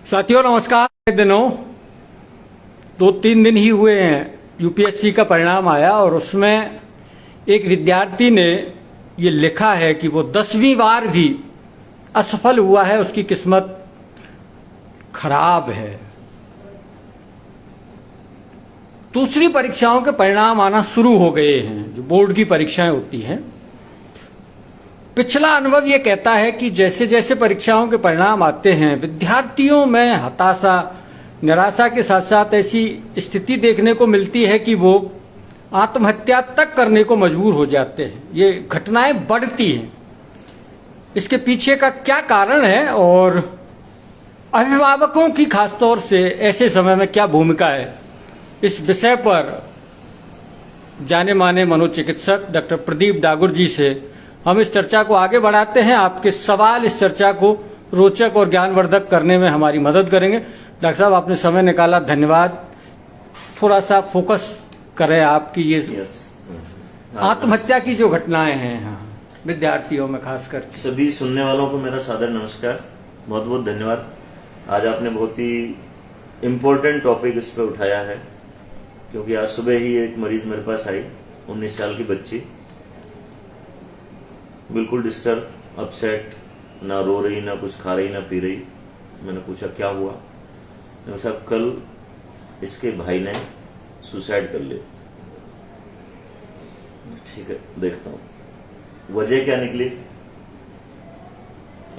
साथियों नमस्कार। दिनों 2-3 दिन ही हुए हैं यूपीएससी का परिणाम आया और उसमें एक विद्यार्थी ने ये लिखा है कि वो 10वीं बार भी असफल हुआ है, उसकी किस्मत खराब है। दूसरी परीक्षाओं के परिणाम आना शुरू हो गए हैं, जो बोर्ड की परीक्षाएं होती हैं। पिछला अनुभव ये कहता है कि जैसे जैसे परीक्षाओं के परिणाम आते हैं, विद्यार्थियों में हताशा, निराशा के साथ साथ ऐसी स्थिति देखने को मिलती है कि वो आत्महत्या तक करने को मजबूर हो जाते हैं। ये घटनाएं बढ़ती हैं। इसके पीछे का क्या कारण है और अभिभावकों की खासतौर से ऐसे समय में क्या भूमिका है, इस विषय पर जाने माने मनोचिकित्सक डॉक्टर प्रदीप डागुर जी से हम इस चर्चा को आगे बढ़ाते हैं। आपके सवाल इस चर्चा को रोचक और ज्ञानवर्धक करने में हमारी मदद करेंगे। डॉक्टर साहब, आपने समय निकाला, धन्यवाद। थोड़ा सा फोकस करें आपकी ये आत्महत्या की जो घटनाएं हैं विद्यार्थियों में खासकर। सभी सुनने वालों को मेरा सादर नमस्कार, बहुत बहुत धन्यवाद। आज आपने बहुत ही इम्पोर्टेंट टॉपिक इस पर उठाया है, क्योंकि आज सुबह ही एक मरीज मेरे पास आई, 19 साल की बच्ची, बिल्कुल डिस्टर्ब, अपसेट, ना रो रही, ना कुछ खा रही, ना पी रही। मैंने पूछा क्या हुआ? साहब कल इसके भाई ने सुसाइड कर लिया। ठीक है, देखता हूं वजह क्या निकली।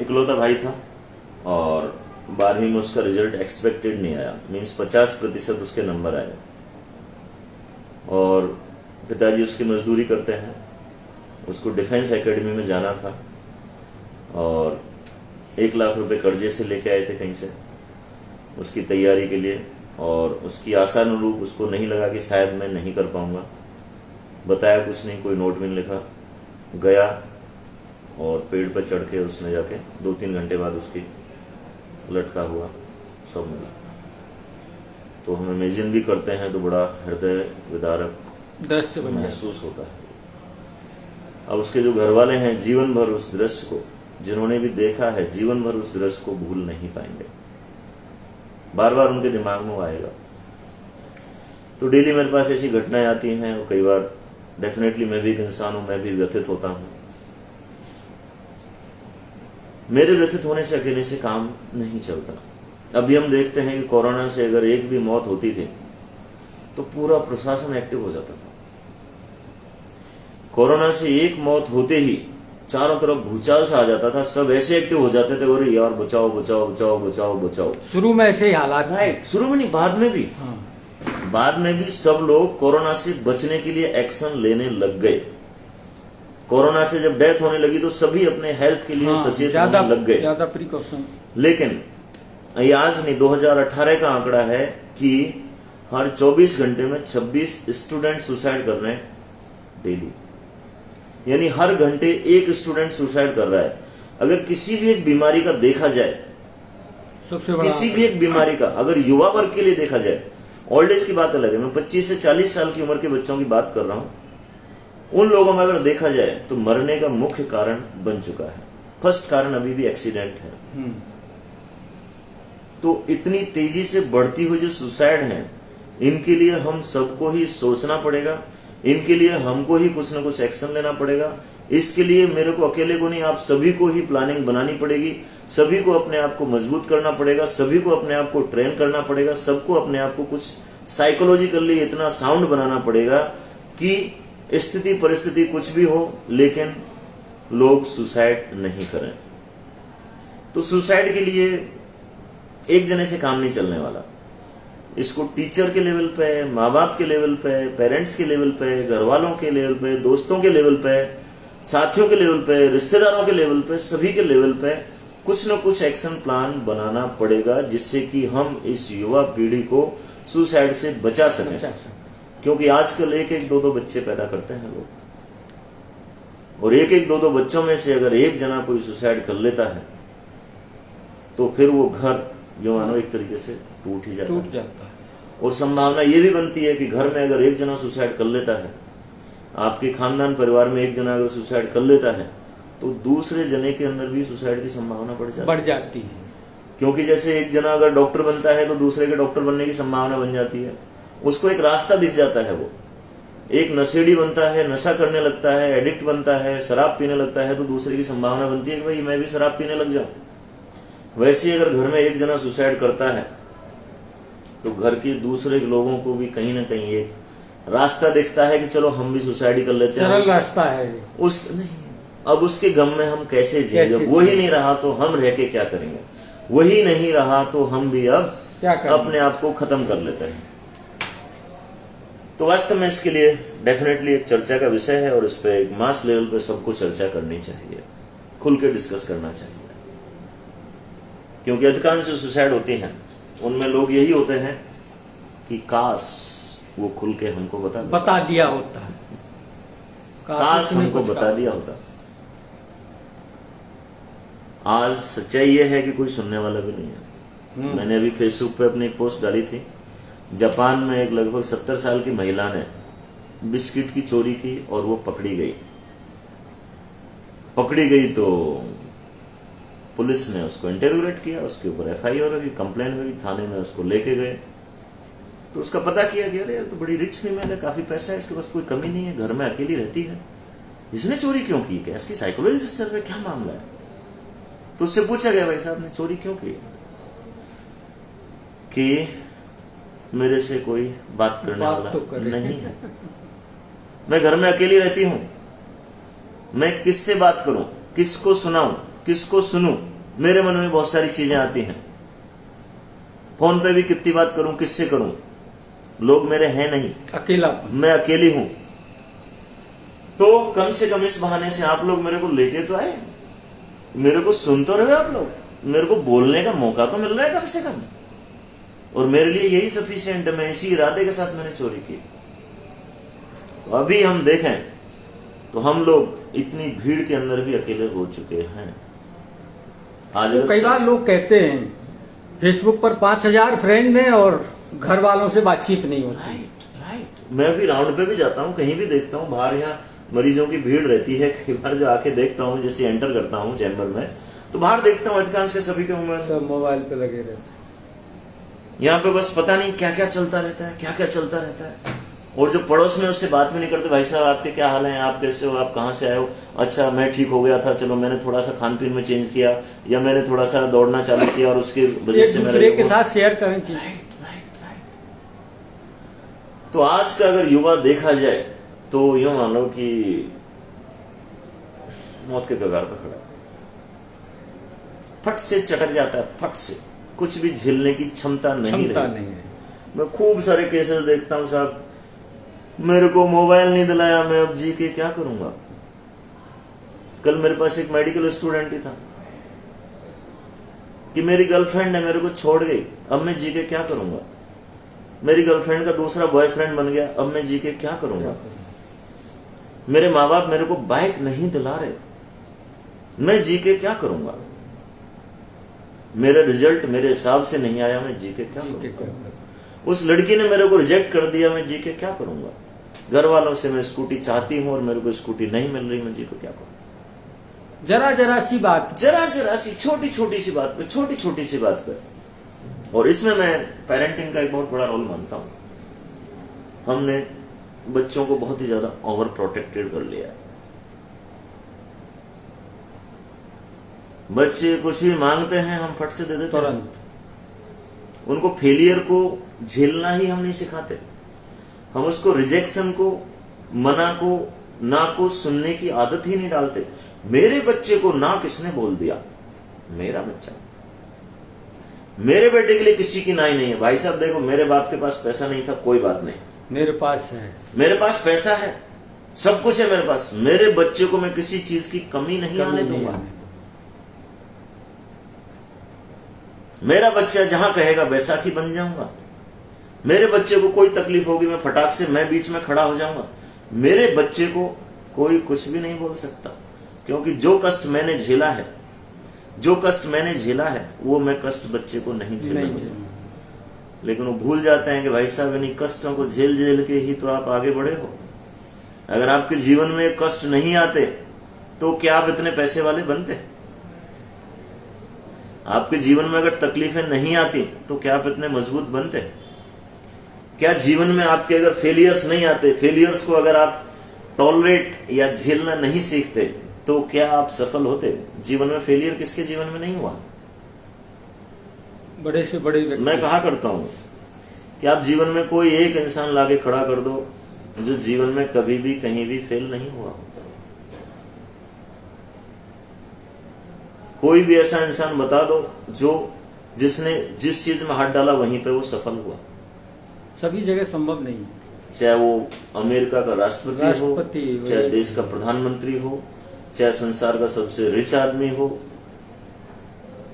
इकलौता भाई था और 12वीं में उसका रिजल्ट एक्सपेक्टेड नहीं आया, मीन्स 50% उसके नंबर आए। और पिताजी उसकी मजदूरी करते हैं, उसको डिफेंस एकेडमी में जाना था और 1 लाख रुपए कर्जे से लेके आए थे कहीं से उसकी तैयारी के लिए। और उसकी आशानुरूप उसको नहीं लगा कि शायद मैं नहीं कर पाऊंगा। बताया कुछ नहीं, कोई नोट में लिखा, गया और पेड़ पर चढ़ के उसने जाके 2-3 घंटे बाद उसकी लटका हुआ सब मिला। तो हम इमेजिन भी करते हैं तो बड़ा हृदय विदारक दृश्य महसूस होता है। अब उसके जो घर वाले हैं, जीवन भर उस दृश्य को, जिन्होंने भी देखा है, जीवन भर उस दृश्य को भूल नहीं पाएंगे। बार बार उनके दिमाग में वो आएगा। तो डेली मेरे पास ऐसी घटनाएं आती हैं और कई बार डेफिनेटली मैं भी एक इंसान हूं, मैं भी व्यथित होता हूं। मेरे व्यथित होने से अकेले से काम नहीं चलता। अभी हम देखते हैं कि कोरोना से अगर एक भी मौत होती थी तो पूरा प्रशासन एक्टिव हो जाता था। कोरोना से एक मौत होते ही चारों तरफ भूचाल सा आ जाता था, सब ऐसे एक्टिव हो जाते थे, अरे यार बचाओ बचाओ बचाओ बचाओ बचाओ। शुरू में ऐसे ही हालात राइट, शुरू में नहीं, बाद में भी। बाद में भी सब लोग कोरोना से बचने के लिए एक्शन लेने लग गए। कोरोना से जब डेथ होने लगी तो सभी अपने हेल्थ के लिए सचेत होने लग गए, ज्यादा प्रिकॉशन। लेकिन ये आज नहीं, 2018 का आंकड़ा है कि हर 24 घंटे में 26 स्टूडेंट सुसाइड कर रहे हैं डेली। यानी हर घंटे एक स्टूडेंट सुसाइड कर रहा है। अगर किसी भी एक बीमारी का देखा जाए, सबसे बड़ा किसी भी एक बीमारी का अगर युवा वर्ग के लिए देखा जाए, ओल्ड एज की बात अलग है, मैं 25 से 40 साल की उम्र के बच्चों की बात कर रहा हूं, उन लोगों में अगर देखा जाए तो मरने का मुख्य कारण बन चुका है। फर्स्ट कारण अभी भी एक्सीडेंट है। तो इतनी तेजी से बढ़ती हुई जो सुसाइड है, इनके लिए हम सबको ही सोचना पड़ेगा, इनके लिए हमको ही कुछ ना कुछ एक्शन लेना पड़ेगा। इसके लिए मेरे को अकेले को नहीं, आप सभी को ही प्लानिंग बनानी पड़ेगी। सभी को अपने आप को मजबूत करना पड़ेगा, सभी को अपने आप को ट्रेन करना पड़ेगा, सबको अपने आप को कुछ साइकोलॉजिकली इतना साउंड बनाना पड़ेगा कि स्थिति परिस्थिति कुछ भी हो लेकिन लोग सुसाइड नहीं करें। तो सुसाइड के लिए एक जने से काम नहीं चलने वाला। इसको टीचर के लेवल पे, माँ बाप के लेवल पे, पेरेंट्स के लेवल पे, घर वालों के लेवल पे, दोस्तों के लेवल पे, साथियों के लेवल पे, रिश्तेदारों के लेवल पे, सभी के लेवल पे कुछ न कुछ एक्शन प्लान बनाना पड़ेगा, जिससे कि हम इस युवा पीढ़ी को सुसाइड से बचा सकें। क्योंकि आजकल 1-1, 2-2 बच्चे पैदा करते हैं लोग, और 1-1, 2-2 बच्चों में से अगर एक जना कोई सुसाइड कर लेता है तो फिर वो घर जो मानो एक तरीके से टूट ही जाता है। और संभावना ये भी बनती है कि घर में अगर एक जना सुसाइड कर लेता है, आपके खानदान परिवार में एक जना अगर सुसाइड कर लेता है, तो दूसरे जने के अंदर भी सुसाइड की संभावना बढ़ जाती है। क्योंकि जैसे एक जना अगर डॉक्टर बनता है तो दूसरे के डॉक्टर बनने की संभावना बन जाती है, उसको एक रास्ता दिख जाता है। वो एक नशेड़ी बनता है, नशा करने लगता है, एडिक्ट बनता है, शराब पीने लगता है, तो दूसरे की संभावना बनती है कि भाई मैं भी शराब पीने लग जाऊं। वैसे अगर घर में एक जना सुसाइड करता है तो घर के दूसरे लोगों को भी कहीं ना कहीं एक रास्ता दिखता है कि चलो हम भी सुसाइड ही कर लेते हैं। सरल रास्ता है ये। नहीं, अब उसके गम में हम कैसे जिए? जब वही नहीं रहा तो हम रह के क्या करेंगे? वही नहीं रहा तो हम भी अब क्या करें? अपने आप को खत्म कर लेते हैं। तो वास्तव में इसके लिए डेफिनेटली एक चर्चा का विषय है और इस पे एक मास लेवल पे सबको चर्चा करनी चाहिए, खुल के डिस्कस करना चाहिए। क्योंकि अधिकांश जो सुसाइड होती हैं उनमें लोग यही होते हैं कि काश वो खुल के हमको बता दिया होता है, काश हमको बता दिया होता। आज सच्चाई ये है कि कोई सुनने वाला भी नहीं है। मैंने अभी फेसबुक पे अपनी एक पोस्ट डाली थी। जापान में एक लगभग 70 साल की महिला ने बिस्किट की चोरी की और वो पकड़ी गई तो पुलिस ने उसको इंटरोगेट किया, उसके ऊपर FIR हुई, कंप्लेन हुई, थाने में उसको लेके गए। तो उसका पता किया गया, अरे तो बड़ी रिच फीमेल है, काफी पैसा है, इसके पास कोई कमी नहीं है, घर में अकेली रहती है, इसने चोरी क्यों की? क्या इसकी साइकोलॉजी डिस्टर्ब है? क्या मामला है? तो उससे पूछा गया, भाई साहब ने चोरी क्यों की? कि मेरे से कोई बात करने वाला तो नहीं है, मैं घर में अकेली रहती हूं, मैं किससे बात करूं, किसको सुनाऊं, किसको सुनूं? मेरे मन में बहुत सारी चीजें आती हैं, फोन पे भी कितनी बात करूं, किससे करूं? लोग मेरे हैं नहीं, अकेला मैं अकेली हूं। तो कम से कम इस बहाने से आप लोग मेरे को लेके तो आए, मेरे को सुन तो रहे आप लोग, मेरे को बोलने का मौका तो मिल रहा है कम से कम, और मेरे लिए यही सफिशिएंट है। मैं इसी इरादे के साथ मैंने चोरी की। तो अभी हम देखें तो हम लोग इतनी भीड़ के अंदर भी अकेले हो चुके हैं। आज तो कई बार लोग कहते हैं फेसबुक पर 5000 फ्रेंड हैं और घर वालों से बातचीत नहीं होती। राइट। मैं भी राउंड पे भी जाता हूँ, कहीं भी देखता हूँ बाहर यहाँ मरीजों की भीड़ रहती है। कई बार जो आके देखता हूँ, जैसे एंटर करता हूँ चैम्बर में, तो बाहर देखता हूँ अधिकांश के सभी के मोबाइल पे लगे रहते हैं। यहाँ पे बस पता नहीं क्या क्या चलता रहता है, क्या क्या चलता रहता है। और जो पड़ोस में उससे बात भी नहीं करते, भाई साहब आपके क्या हाल है, आप कैसे हो, आप कहाँ से आए हो? अच्छा मैं ठीक हो गया था, चलो मैंने थोड़ा सा खान पीन में चेंज किया, या मैंने थोड़ा सा दौड़ना चालू किया और उसकी वजह से दूसरे के साथ शेयर करें चीजें। राइट। तो आज का अगर युवा देखा जाए तो यूं मान लो कि मौत के कगार पर खड़ा, फट से चटक जाता है, फट से, कुछ भी झेलने की क्षमता नहीं रही। मैं खूब सारे केसेस देखता हूं साहब, मेरे को मोबाइल नहीं दिलाया, मैं अब जी के क्या करूंगा? कल मेरे पास एक मेडिकल स्टूडेंट ही था कि मेरी गर्लफ्रेंड है, मेरे को छोड़ गई, अब मैं जी के क्या करूंगा? मेरी गर्लफ्रेंड का दूसरा बॉयफ्रेंड बन गया, अब मैं जी के क्या करूंगा? मेरे माँ बाप मेरे को बाइक नहीं दिला रहे, मैं जी के क्या करूंगा? मेरा रिजल्ट मेरे हिसाब से नहीं आया, मैं जी के क्या करूंगा? उस लड़की ने मेरे को रिजेक्ट कर दिया, मैं जी के क्या करूंगा? घर वालों से मैं स्कूटी चाहती हूं और मेरे को स्कूटी नहीं मिल रही, मैं जी को क्या करूं? जरा सी बात, जरा सी छोटी सी बात पे, छोटी सी बात पे। और इसमें मैं पेरेंटिंग का एक बहुत बड़ा रोल मानता हूं। हमने बच्चों को बहुत ही ज्यादा ओवर प्रोटेक्टेड कर लिया। बच्चे कुछ भी मांगते हैं हम फट से दे देते हैं। उनको फेलियर को झेलना ही हम नहीं सिखाते, हम उसको रिजेक्शन को, मना को, ना को सुनने की आदत ही नहीं डालते। मेरे बच्चे को ना किसने बोल दिया? मेरा बच्चा, मेरे बेटे के लिए किसी की ना ही नहीं है। भाई साहब देखो, मेरे बाप के पास पैसा नहीं था, कोई बात नहीं, मेरे पास है, मेरे पास पैसा है, सब कुछ है मेरे पास। मेरे बच्चे को मैं किसी चीज की कमी नहीं आने दूंगा। मेरा बच्चा जहां कहेगा बैसाखी बन जाऊंगा। मेरे बच्चे को कोई तकलीफ होगी, मैं फटाक से मैं बीच में खड़ा हो जाऊंगा। मेरे बच्चे को कोई कुछ भी नहीं बोल सकता, क्योंकि जो कष्ट मैंने झेला है, वो मैं कष्ट बच्चे को नहीं झेलूंगा। लेकिन वो भूल जाते हैं कि भाई साहब इन्हीं कष्टों को झेल के ही तो आप आगे बढ़े हो। अगर आपके जीवन में कष्ट नहीं आते तो क्या आप इतने पैसे वाले बनते? आपके जीवन में अगर तकलीफें नहीं आती तो क्या आप इतने मजबूत बनते? क्या जीवन में आपके अगर फेलियर्स नहीं आते, फेलियर्स को अगर आप टॉलरेट या झेलना नहीं सीखते, तो क्या आप सफल होते? जीवन में फेलियर किसके जीवन में नहीं हुआ? बड़े से बड़े व्यक्ति। मैं कहा करता हूं कि आप जीवन में कोई एक इंसान लाके खड़ा कर दो जो जीवन में कभी भी कहीं भी फेल नहीं हुआ। कोई भी ऐसा इंसान बता दो जिसने जिस चीज में हाथ डाला वहीं पे वो सफल हुआ। सभी जगह संभव नहीं है। चाहे वो अमेरिका का राष्ट्रपति हो, वही। चाहे देश का प्रधानमंत्री हो, चाहे संसार का सबसे रिच आदमी हो,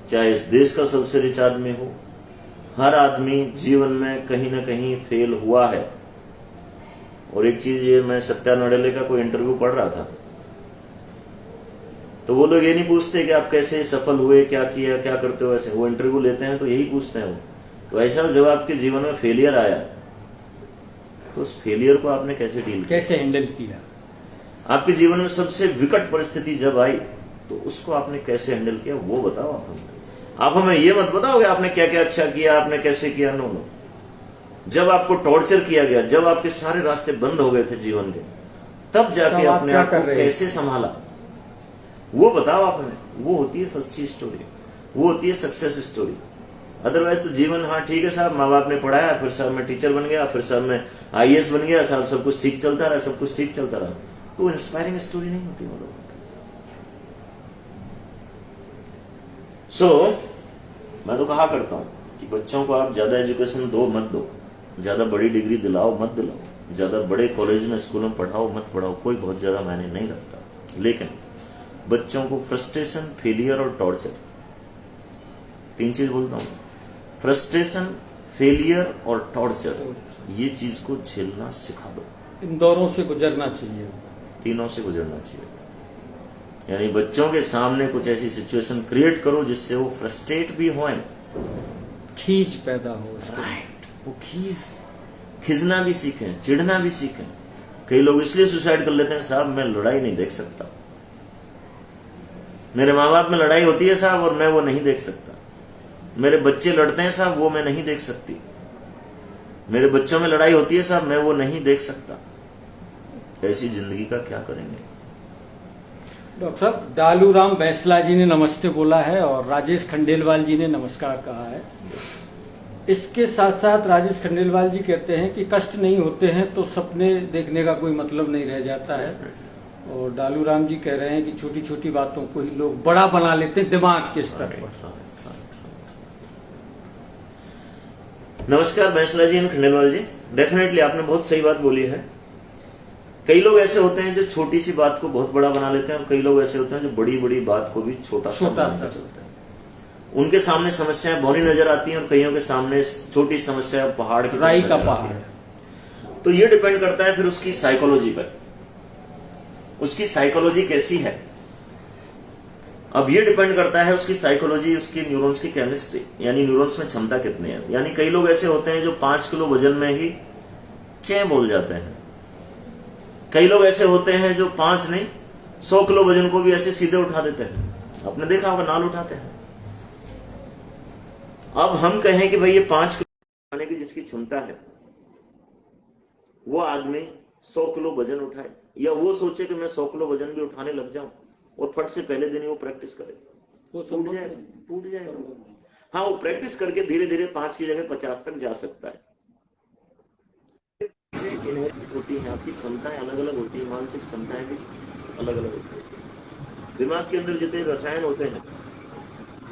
चाहे इस देश का सबसे रिच आदमी हो, हर आदमी जीवन में कहीं ना कहीं फेल हुआ है। और एक चीज ये, मैं सत्या नडेले का कोई इंटरव्यू पढ़ रहा था, तो वो लोग ये नहीं पूछते कि आप कैसे सफल हुए, क्या किया, क्या करते हो। ऐसे वो इंटरव्यू लेते हैं तो यही पूछते हैं वो कि भाई साहब, जब आपके जीवन में फेलियर आया तो उस फेलियर को आपने कैसे डील किया, कैसे हैंडल किया। आपके जीवन में सबसे विकट परिस्थिति जब आई तो उसको आपने कैसे हैंडल किया, वो बताओ आप हमें। आप हमें ये मत बताओगे आपने क्या क्या अच्छा किया, आपने कैसे किया। नो नो, जब आपको टॉर्चर किया गया, जब आपके सारे रास्ते बंद हो गए थे जीवन के, तब जाके आपने आपको कैसे संभाला, वो बताओ आप हमें। वो होती है सच्ची स्टोरी, वो होती है सक्सेस स्टोरी। अदरवाइज तो जीवन, हाँ ठीक है साहब, माँ बाप ने पढ़ाया, फिर साहब मैं टीचर बन गया, फिर साहब मैं IAS बन गया, साहब सब कुछ ठीक चलता रहा, सब कुछ ठीक चलता रहा, तो इंस्पायरिंग स्टोरी नहीं होती वो लोगों की। मैं तो कहा करता हूं कि बच्चों को आप ज्यादा एजुकेशन दो मत दो, ज्यादा बड़ी डिग्री दिलाओ मत दिलाओ, ज्यादा बड़े कॉलेज में स्कूलों में पढ़ाओ मत पढ़ाओ, कोई बहुत ज्यादा मायने नहीं रखता। लेकिन बच्चों को फ्रस्ट्रेशन, फेलियर और टॉर्चर, 3 चीज बोलता हूं, फ्रस्ट्रेशन, फेलियर और टॉर्चर, ये चीज को झेलना सिखा दो। इन दौरों से गुजरना चाहिए, तीनों से गुजरना चाहिए। यानी बच्चों के सामने कुछ ऐसी सिचुएशन क्रिएट करो जिससे वो फ्रस्ट्रेट भी हों, खींच पैदा हो। राइट, वो खींचना भी सीखें, चिढ़ना भी सीखें। कई लोग इसलिए सुसाइड कर लेते हैं, साहब मैं लड़ाई नहीं देख सकता, मेरे माँ बाप में लड़ाई होती है साहब और मैं वो नहीं देख सकता, मेरे बच्चे लड़ते हैं साहब वो मैं नहीं देख सकती, मेरे बच्चों में लड़ाई होती है साहब मैं वो नहीं देख सकता। ऐसी जिंदगी का क्या करेंगे। डॉक्टर साहब, डालूराम बैसला जी ने नमस्ते बोला है और राजेश खंडेलवाल जी ने नमस्कार कहा है। इसके साथ साथ राजेश खंडेलवाल जी कहते हैं कि कष्ट नहीं होते हैं तो सपने देखने का कोई मतलब नहीं रह जाता है, और डालूराम जी कह रहे हैं कि छोटी छोटी बातों को ही लोग बड़ा बना लेते हैं दिमाग के स्तर पर। नमस्कार बैसला जी एंड खंडेलवाल जी, डेफिनेटली आपने बहुत सही बात बोली है। कई लोग ऐसे होते हैं जो छोटी सी बात को बहुत बड़ा बना लेते हैं, और कई लोग ऐसे होते हैं जो बड़ी बड़ी बात को भी छोटा सा चलते हैं। उनके सामने समस्याएं बौनी नजर आती हैं और कईयों के सामने छोटी समस्या पहाड़ की राई का पहाड़। तो ये डिपेंड करता है फिर उसकी साइकोलॉजी पर, उसकी साइकोलॉजी कैसी है। अब ये डिपेंड करता है उसकी साइकोलॉजी, उसकी न्यूरॉन्स की केमिस्ट्री, यानी न्यूरॉन्स में क्षमता कितनी है। यानी कई लोग ऐसे होते हैं जो 5 किलो वजन में ही चे बोल जाते हैं, कई लोग ऐसे होते हैं जो 5 नहीं 100 किलो वजन को भी ऐसे सीधे उठा देते हैं। आपने देखा होगा नाल उठाते हैं। अब हम कहें कि भाई ये 5 किलो उठाने की जिसकी क्षमता है वो आदमी 100 किलो वजन उठाए, या वो सोचे कि मैं 100 किलो वजन भी उठाने लग जाऊं और फट से पहले दिन ही वो प्रैक्टिस करे, वो टूट जाएगा। हाँ, वो प्रैक्टिस करके धीरे धीरे 5 की जगह 50 तक जा सकता है। होती है आपकी क्षमताएं अलग अलग होती है, मानसिक क्षमताएं भी अलग अलग होती है। दिमाग के अंदर जितने रसायन होते हैं,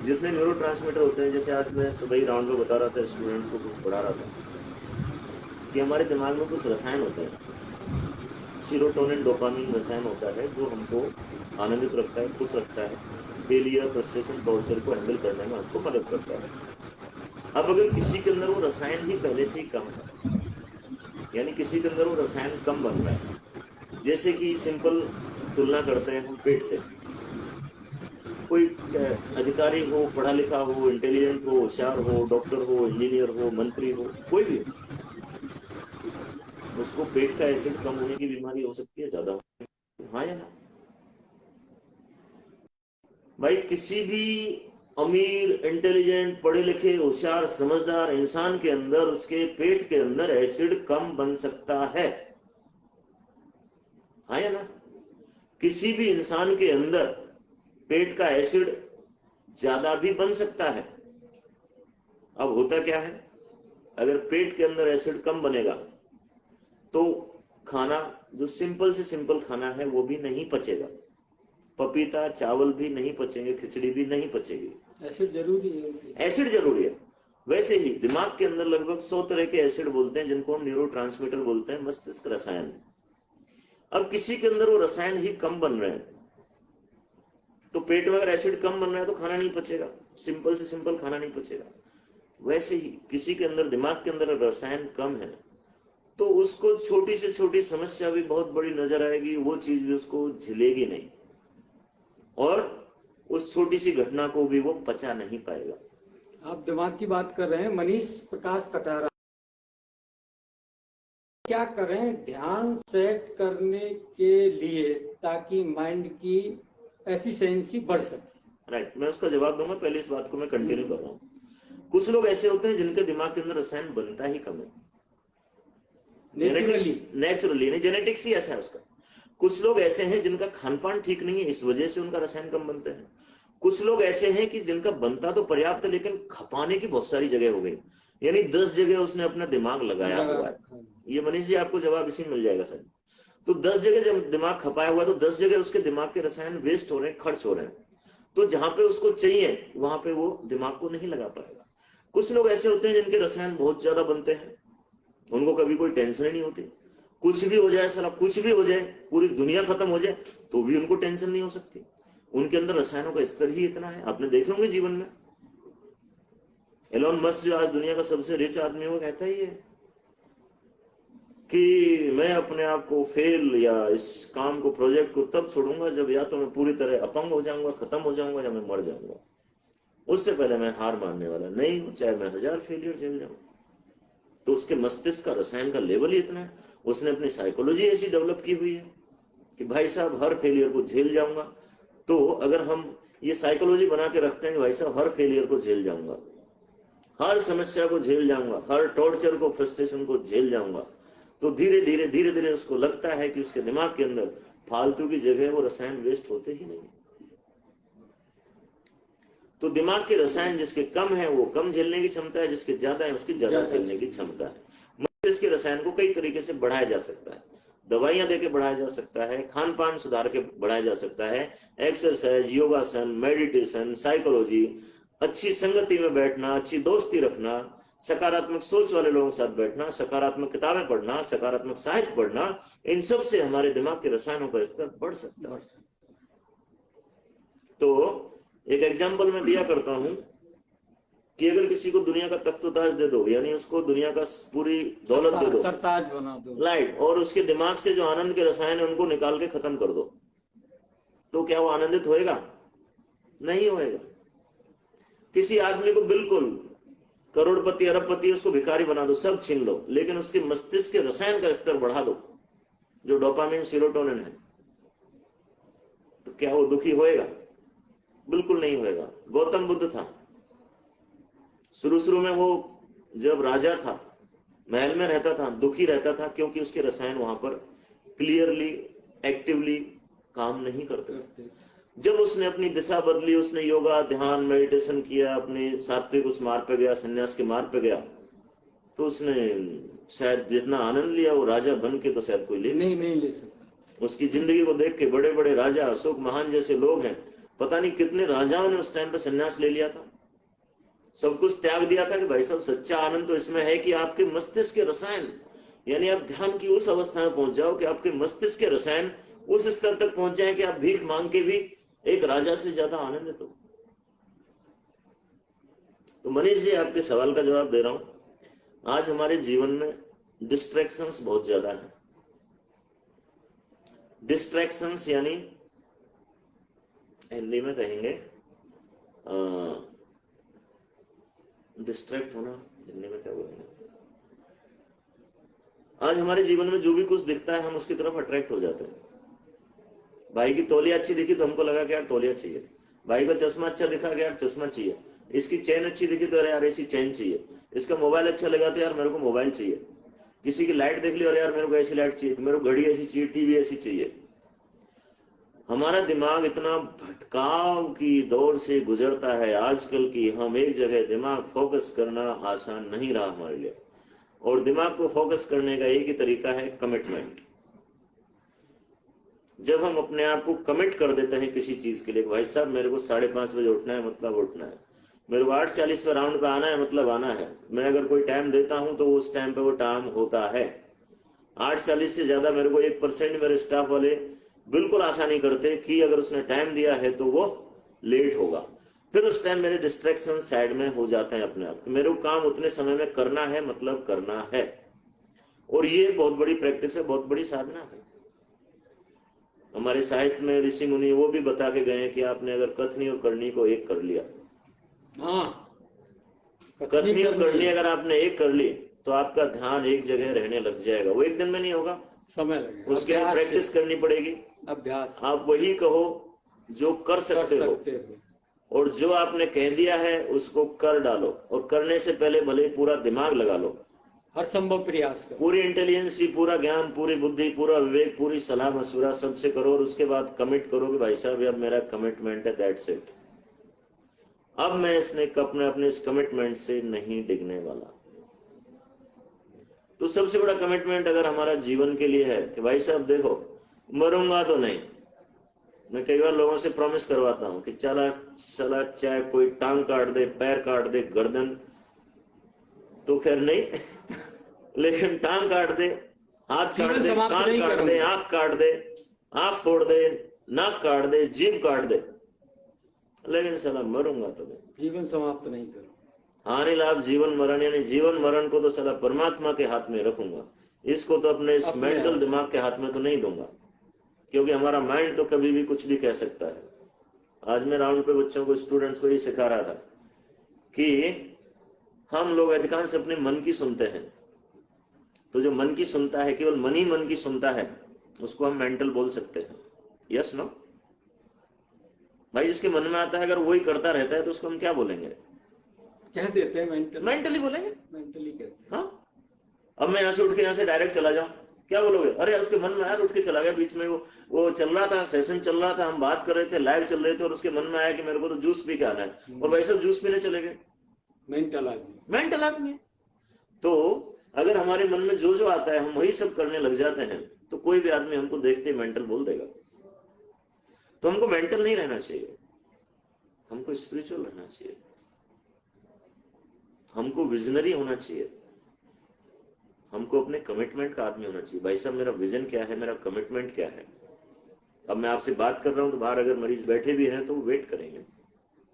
जितने न्यूरोट्रांसमीटर होते हैं, जैसे आज मैं सुबह ही राउंड में बता रहा था, स्टूडेंट्स को कुछ पढ़ा रहा था कि हमारे दिमाग में कुछ रसायन होते हैं, सीरोटोनिन, डोपामिन रसायन होता है जो हमको आनंदित रखता है, खुश रखता है, फेलियर, फ्रस्ट्रेशन, टॉर्चर को हैंडल करने में हमको मदद करता है। अब अगर किसी के अंदर वो रसायन ही पहले से ही कम है, यानी किसी के अंदर वो रसायन कम बन रहा है, जैसे कि सिंपल तुलना करते हैं हम पेट से, कोई अधिकारी हो, पढ़ा लिखा हो, इंटेलिजेंट हो, होशियार हो, डॉक्टर हो, इंजीनियर हो, मंत्री हो, कोई भी हो, उसको पेट का एसिड कम होने की बीमारी हो सकती है, ज्यादा, हाँ या ना भाई। किसी भी अमीर, इंटेलिजेंट, पढ़े लिखे, होशियार, समझदार इंसान के अंदर, उसके पेट के अंदर एसिड कम बन सकता है, हाँ या ना? किसी भी इंसान के अंदर पेट का एसिड ज्यादा भी बन सकता है। अब होता क्या है, अगर पेट के अंदर एसिड कम बनेगा तो खाना, जो सिंपल से सिंपल खाना है, वो भी नहीं पचेगा। पपीता, चावल भी नहीं पचेंगे, खिचड़ी भी नहीं पचेगी। एसिड जरूरी है। एसिड जरूरी है। वैसे ही दिमाग के अंदर लगभग 100 तरह के एसिड बोलते हैं, जिनको हम न्यूरोट्रांसमीटर बोलते हैं, मस्तिष्क रसायन। अब किसी के अंदर वो रसायन ही कम बन रहे हैं, तो पेट में अगर एसिड कम बन रहा है तो खाना नहीं पचेगा, सिंपल से सिंपल खाना नहीं पचेगा। वैसे ही किसी के अंदर, दिमाग के अंदर रसायन कम है तो उसको छोटी से छोटी समस्या भी बहुत बड़ी नजर आएगी, वो चीज भी उसको झेलेगी नहीं, और उस छोटी सी घटना को भी वो पचा नहीं पाएगा। आप दिमाग की बात कर रहे हैं। मनीष प्रकाश कटारा, क्या करें ध्यान सेट करने के लिए ताकि माइंड की एफिशिएंसी बढ़ सके? राइट, मैं उसका जवाब दूंगा, पहले इस बात को मैं कंटिन्यू कर रहा हूं। कुछ लोग ऐसे होते हैं जिनके दिमाग के अंदर रसायन बनता ही कम है, नेचुरली नहीं, जेनेटिक्स ही ऐसा है उसका। कुछ लोग ऐसे हैं जिनका खान पान ठीक नहीं है, इस वजह से उनका रसायन कम बनते हैं। कुछ लोग ऐसे हैं कि जिनका बनता तो पर्याप्त है, लेकिन खपाने की बहुत सारी जगह हो गई, यानी 10 जगह उसने अपना दिमाग लगाया हुआ है। ये मनीष जी आपको जवाब इसी मिल जाएगा सर। तो 10 जगह जब दिमाग खपाया हुआ है, तो 10 जगह उसके दिमाग के रसायन वेस्ट हो रहे हैं, खर्च हो रहे हैं। तो जहां पे उसको चाहिए वहां पे वो दिमाग को नहीं लगा पाएगा। कुछ लोग ऐसे होते हैं जिनके रसायन बहुत ज्यादा बनते हैं, उनको कभी कोई टेंशन ही नहीं होती, कुछ भी हो जाए, साला कुछ भी हो जाए, पूरी दुनिया खत्म हो जाए तो भी उनको टेंशन नहीं हो सकती। उनके अंदर रसायनों का स्तर ही इतना है। आपने देखे होंगे जीवन में, एलोन मस्क जो आज दुनिया का सबसे रिच आदमी है, वो कहता ही है कि मैं अपने आप को फेल या इस काम को, प्रोजेक्ट को तब छोड़ूंगा जब या तो मैं पूरी तरह अपंग हो जाऊंगा, खत्म हो जाऊंगा, या मैं मर जाऊंगा। उससे पहले मैं हार मानने वाला नहीं हूं, चाहे मैं 1000 फेलियर झेल जाऊं। तो उसके मस्तिष्क का रसायन का लेवल ही इतना है। उसने अपनी साइकोलॉजी ऐसी डेवलप की हुई है कि भाई साहब हर फेलियर को झेल जाऊंगा। तो अगर हम ये साइकोलॉजी बना के रखते हैं कि भाई साहब हर फेलियर को झेल जाऊंगा, हर समस्या को झेल जाऊंगा, हर टॉर्चर को, फ्रस्ट्रेशन को झेल जाऊंगा, तो धीरे धीरे धीरे धीरे उसको लगता है कि उसके दिमाग के अंदर फालतू की जगह वो रसायन वेस्ट होते ही नहीं। तो दिमाग के रसायन जिसके कम है वो कम झेलने की क्षमता है, जिसके ज्यादा है उसकी ज्यादा झेलने की क्षमता है। मस्तिष्क के रसायन को कई तरीके से बढ़ाया जा सकता है, दवाइयां देके बढ़ाया जा सकता है, खान पान सुधार के बढ़ाया जा सकता है, एक्सरसाइज, योगासन, मेडिटेशन, साइकोलॉजी, अच्छी संगति में बैठना, अच्छी दोस्ती रखना, सकारात्मक सोच वाले लोगों के साथ बैठना, सकारात्मक किताबें पढ़ना, सकारात्मक साहित्य पढ़ना, इन सब से हमारे दिमाग के रसायनों का स्तर बढ़ सकता है। तो एक एग्जाम्पल मैं दिया करता हूं कि अगर किसी को दुनिया का तख्त-ओ-ताज दे दो, यानी उसको दुनिया का पूरी दौलत दे दो, सरताज बना दो, राइट, और उसके दिमाग से जो आनंद के रसायन है उनको निकाल के खत्म कर दो, तो क्या वो आनंदित होएगा? नहीं होएगा। किसी आदमी को बिल्कुल करोड़पति, अरबपति, उसको भिखारी बना दो, सब छीन लो, लेकिन उसके मस्तिष्क के रसायन का स्तर बढ़ा दो, जो डोपामिन, सेरोटोनिन है, तो क्या वो दुखी होएगा? बिल्कुल नहीं होएगा। गौतम बुद्ध था, शुरू में वो जब राजा था, महल में रहता था, दुखी रहता था, क्योंकि उसके रसायन वहां पर क्लियरली, एक्टिवली काम नहीं करते। जब उसने अपनी दिशा बदली, उसने योगा, ध्यान, मेडिटेशन किया, अपने सात्विक उस मार्ग पे गया, संन्यास के मार्ग पे गया, तो उसने शायद जितना आनंद लिया वो राजा बन के तो शायद कोई नहीं ले सकता। उसकी जिंदगी को देख के बड़े बड़े राजा, अशोक महान जैसे लोग हैं, पता नहीं कितने राजाओं ने उस टाइम पे संन्यास ले लिया था, सब कुछ त्याग दिया था कि भाई साहब सच्चा आनंद तो इसमें है कि आपके मस्तिष्क के रसायन, यानी आप ध्यान की उस अवस्था में पहुंच जाओ कि आपके मस्तिष्क के रसायन उस स्तर तक पहुंच जाए कि आप भीख मांग के भी एक राजा से ज्यादा आनंदित हो। तो मनीष जी, आपके सवाल का जवाब दे रहा हूं। आज हमारे जीवन में डिस्ट्रैक्शंस बहुत ज्यादा है। डिस्ट्रैक्शंस यानी हिंदी में कहेंगे डिस्ट्रैक्ट होना, हिंदी में क्या बोलेंगे? आज हमारे जीवन में जो भी कुछ दिखता है हम उसकी तरफ अट्रैक्ट हो जाते हैं। भाई की तौलिया अच्छी दिखी तो हमको लगा कि यार तौलिया चाहिए, भाई को चश्मा अच्छा दिखा गया, यार चश्मा चाहिए। इसकी चेन अच्छी दिखी तो अरे यार ऐसी चेन चाहिए। इसका मोबाइल अच्छा लगा तो यार मेरे को मोबाइल चाहिए। किसी की लाइट देख ली, अरे यार मेरे को ऐसी लाइट चाहिए, मेरे को घड़ी ऐसी चाहिए, टीवी ऐसी चाहिए। हमारा दिमाग इतना भटकाव की दौर से गुजरता है आजकल की, हम एक जगह दिमाग फोकस करना आसान नहीं रहा हमारे लिए। और दिमाग को फोकस करने का एक ही तरीका है, कमिटमेंट। जब हम अपने आप को कमिट कर देते हैं किसी चीज के लिए, भाई साहब मेरे को 5:30 बजे उठना है मतलब उठना है, मेरे को 8:40 पे राउंड पे आना है मतलब आना है, मैं अगर कोई टाइम देता हूं तो उस टाइम पे वो टाइम होता है। 8:40 से ज्यादा मेरे को 1% मेरे स्टाफ वाले बिल्कुल आशा नहीं करते कि अगर उसने टाइम दिया है तो वो लेट होगा। फिर उस टाइम मेरे डिस्ट्रैक्शन साइड में हो जाते हैं अपने आप। मेरे को काम उतने समय में करना है मतलब करना है। और ये बहुत बड़ी प्रैक्टिस है, बहुत बड़ी साधना है। हमारे साहित्य में ऋषि मुनि वो भी बता के गए कि आपने अगर कथनी और करनी को एक कर लिया, हाँ, कथनी और करनी अगर आपने एक कर ली तो आपका ध्यान एक जगह रहने लग जाएगा। वो एक दिन में नहीं होगा, समय लगेगा, उसके लिए प्रैक्टिस करनी पड़ेगी, अभ्यास। आप वही कहो जो कर सकते हो, और जो आपने कह दिया है उसको कर डालो। और करने से पहले भले पूरा दिमाग लगा लो, हर संभव प्रयास करो, पूरी इंटेलिजेंसी, पूरा ज्ञान, पूरी बुद्धि, पूरा विवेक, पूरी सलाह मशवरा सबसे करो। और उसके बाद कमिट करो कि भाई साहब अब मेरा कमिटमेंट है, दैट्स इट। अब मैं अपने इस कमिटमेंट से नहीं डिगने वाला। तो सबसे बड़ा कमिटमेंट अगर हमारा जीवन के लिए है कि भाई साहब देखो मरूंगा तो नहीं। मैं कई बार लोगों से प्रॉमिस करवाता हूं कि चला चाहे कोई टांग काट दे, पैर काट दे, गर्दन तो खैर नहीं, लेकिन टांग काट दे, हाथ काट दे, कान काट दे, आंख काट दे, आंख फोड़ दे, नाक काट दे, जीभ काट दे, लेकिन साला मरूंगा तो नहीं, जीवन समाप्त नहीं करो। हानि लाभ जीवन मरण, यानी जीवन मरण को तो साला परमात्मा के हाथ में रखूंगा, इसको तो अपने इस मेंटल दिमाग के हाथ में तो नहीं दूंगा। क्योंकि हमारा माइंड तो कभी भी कुछ भी कह सकता है। आज मैं राउंड पे बच्चों को, स्टूडेंट्स को ये सिखा रहा था कि हम लोग अधिकांश अपने मन की सुनते हैं। तो जो मन की सुनता है, केवल मन ही मन की सुनता है, उसको हम मेंटल बोल सकते हैं। यस नो भाई, जिसके मन में आता है अगर वही करता रहता है तो उसको हम क्या बोलेंगे? कह देते हैं मेंटली बोलेंगे, मेंटली कहते हैं। हाँ, अब मैं यहाँ से उठ के यहाँ से डायरेक्ट चला जाऊं, क्या बोलोगे? अरे यार उसके मन में आया, उठ के चला गया। बीच में वो चल रहा था, सेशन चल रहा था, हम बात कर रहे थे, लाइव चल रहे थे, और उसके मन में आया कि मेरे को तो जूस पी के आना है, और भाई साहब जूस पीने चले गए। मेंटल आदमी है। तो अगर हमारे मन में जो जो आता है हम वही सब करने लग जाते हैं, तो कोई भी आदमी हमको देखते ही मेंटल बोल देगा। तो हमको मेंटल नहीं रहना चाहिए, हमको स्पिरिचुअल रहना चाहिए, हमको विजनरी होना चाहिए, हमको अपने कमिटमेंट का आदमी होना चाहिए। भाई साहब मेरा विजन क्या है, मेरा कमिटमेंट क्या है। अब मैं आपसे बात कर रहा हूं तो बाहर अगर मरीज बैठे भी हैं तो वो वेट करेंगे,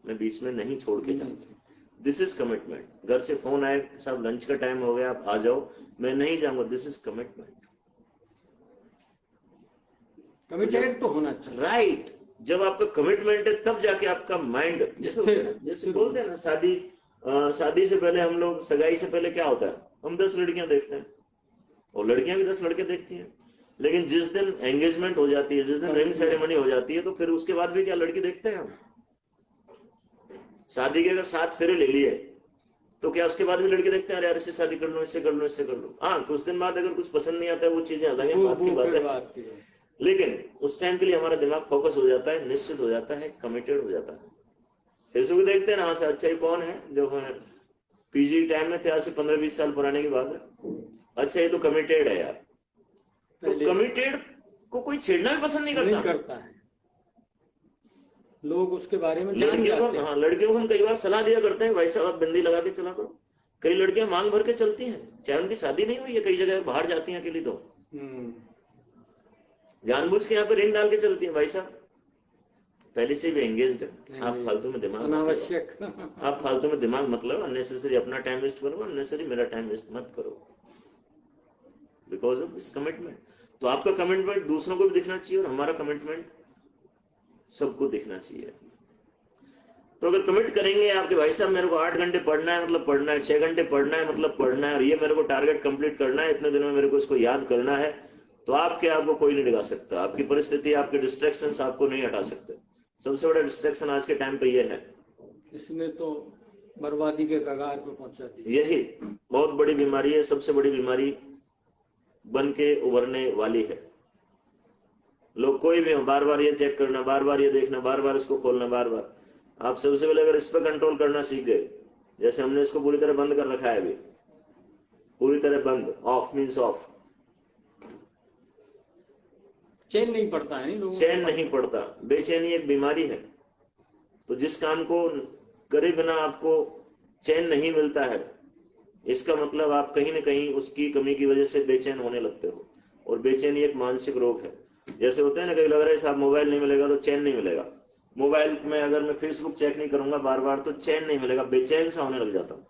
मैं बीच में नहीं छोड़ के जाऊंगा। This is commitment. घर से फोन आए, साहब लंच का टाइम हो गया आप आ जाओ, मैं नहीं जाऊंगा, दिस इज कमिटमेंट। कमिटेड तो होना चाहिए, राइट। जब आपका कमिटमेंट है तब जाके आपका माइंड, जैसे बोलते हैं ना, शादी से पहले हम लोग, सगाई से पहले क्या होता है, हम 10 लड़कियां देखते हैं, और लड़कियां भी 10 लड़के देखती हैं। लेकिन जिस दिन एंगेजमेंट हो जाती है, जिस दिन रिंग सेरेमनी हो जाती है, तो फिर उसके बाद भी क्या लड़की देखते हैं हम? शादी के अगर 7 फेरे ले लिए तो क्या उसके बाद भी लड़के देखते हैं, अरे यार इससे शादी कर लो, इससे कर लो, इससे कर लो। हाँ, कुछ दिन बाद अगर कुछ पसंद नहीं आता है, वो चीजें अलग है, बात की बात है। लेकिन उस टाइम के लिए हमारा दिमाग फोकस हो जाता है, निश्चित हो जाता है, कमिटेड हो जाता है। फेसबुक देखते हैं ना, से अच्छा ही कौन है जो पीजी टाइम में थे, आज से 15-20 साल पुराने की बात है, अच्छा ये तो कमिटेड है यार। तो कमिटेड को कोई छेड़ना भी पसंद नहीं करता है। लोग उसके बारे में लड़कियों को हम कई बार सलाह दिया करते हैं, भाई साहब आप बिंदी लगा के चला करो। कई लड़कियां मांग भर के चलती हैं, चाहे उनकी शादी नहीं हुई है, कई जगह बाहर जाती हैं अकेली, तो जानबूझ के यहाँ पे रिंग डाल के चलती है। भाई साहब पहले से भी एंगेज्ड है, आप फालतू में दिमाग अनावश्यक आप फालतू में दिमाग मतलब अननेसेसरी अपना टाइम वेस्ट करो, अननेसेसरी मेरा टाइम वेस्ट मत करो, बिकॉज ऑफ दिस कमिटमेंट। तो आपका कमिटमेंट दूसरों को भी दिखना चाहिए, और हमारा कमिटमेंट सबको दिखना चाहिए। तो अगर कमिट करेंगे आपके, भाई साहब मेरे को 8 घंटे पढ़ना है मतलब पढ़ना है, 6 घंटे पढ़ना है मतलब पढ़ना है, और ये मेरे को टारगेट कंप्लीट करना है, इतने दिन में मेरे को इसको याद करना है, तो आपको कोई नहीं डिगा सकता। आपकी परिस्थिति, आपके डिस्ट्रैक्शंस आपको नहीं हटा सकते। सबसे बड़ा डिस्ट्रैक्शन आज के टाइम पे ये है। इसने तो बर्बादी के कगार पे पहुंचा दिया। यही बहुत बड़ी बीमारी है, सबसे बड़ी बीमारी बन के उभरने वाली है। लोग कोई भी हो, बार बार ये चेक करना, बार बार ये देखना, बार बार इसको खोलना, बार बार। आप सबसे पहले अगर इस पर कंट्रोल करना सीख गए, जैसे हमने इसको पूरी तरह बंद कर रखा है अभी, पूरी तरह बंद, ऑफ मीन्स ऑफ, चैन नहीं पड़ता है लोगों को। चैन नहीं पड़ता, बेचैनी एक बीमारी है। तो जिस काम को करे बिना आपको चैन नहीं मिलता है, इसका मतलब आप कहीं ना कहीं उसकी कमी की वजह से बेचैन होने लगते हो। और बेचैनी एक मानसिक रोग है। जैसे होता है ना, कहीं लग रहा है साहब मोबाइल नहीं मिलेगा तो चैन नहीं मिलेगा, मोबाइल में अगर मैं फेसबुक चेक नहीं करूंगा बार बार तो चैन नहीं मिलेगा, बेचैन सा होने लग जाता हूँ।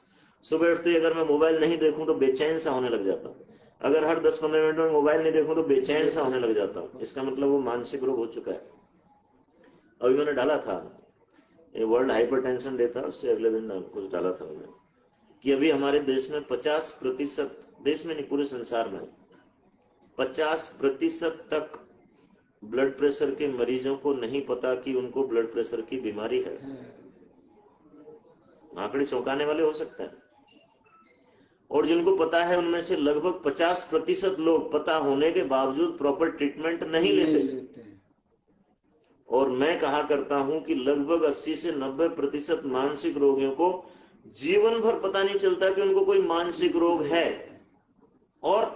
सुबह उठते ही अगर मैं मोबाइल नहीं देखूं तो बेचैन सा होने लग जाता हूँ। अगर हर 10-15 मिनट में मोबाइल नहीं देखूं तो बेचैन सा होने लग जाता हूँ। इसका मतलब वो मानसिक रोग हो चुका है। अभी मैंने डाला था, ये वर्ल्ड हाइपरटेंशन डे था, उससे अगले दिन कुछ डाला था मैंने, कि अभी हमारे देश में 50%, देश में नहीं पूरे संसार में 50% तक ब्लड प्रेशर के मरीजों को नहीं पता कि उनको ब्लड प्रेशर की बीमारी है। आंकड़े चौंकाने वाले हो सकते हैं। और जिनको पता है उनमें से लगभग 50% लोग पता होने के बावजूद प्रॉपर ट्रीटमेंट नहीं लेते। और मैं कहा करता हूं कि लगभग 80 से 90% मानसिक रोगियों को जीवन भर पता नहीं चलता कि उनको कोई मानसिक रोग है। और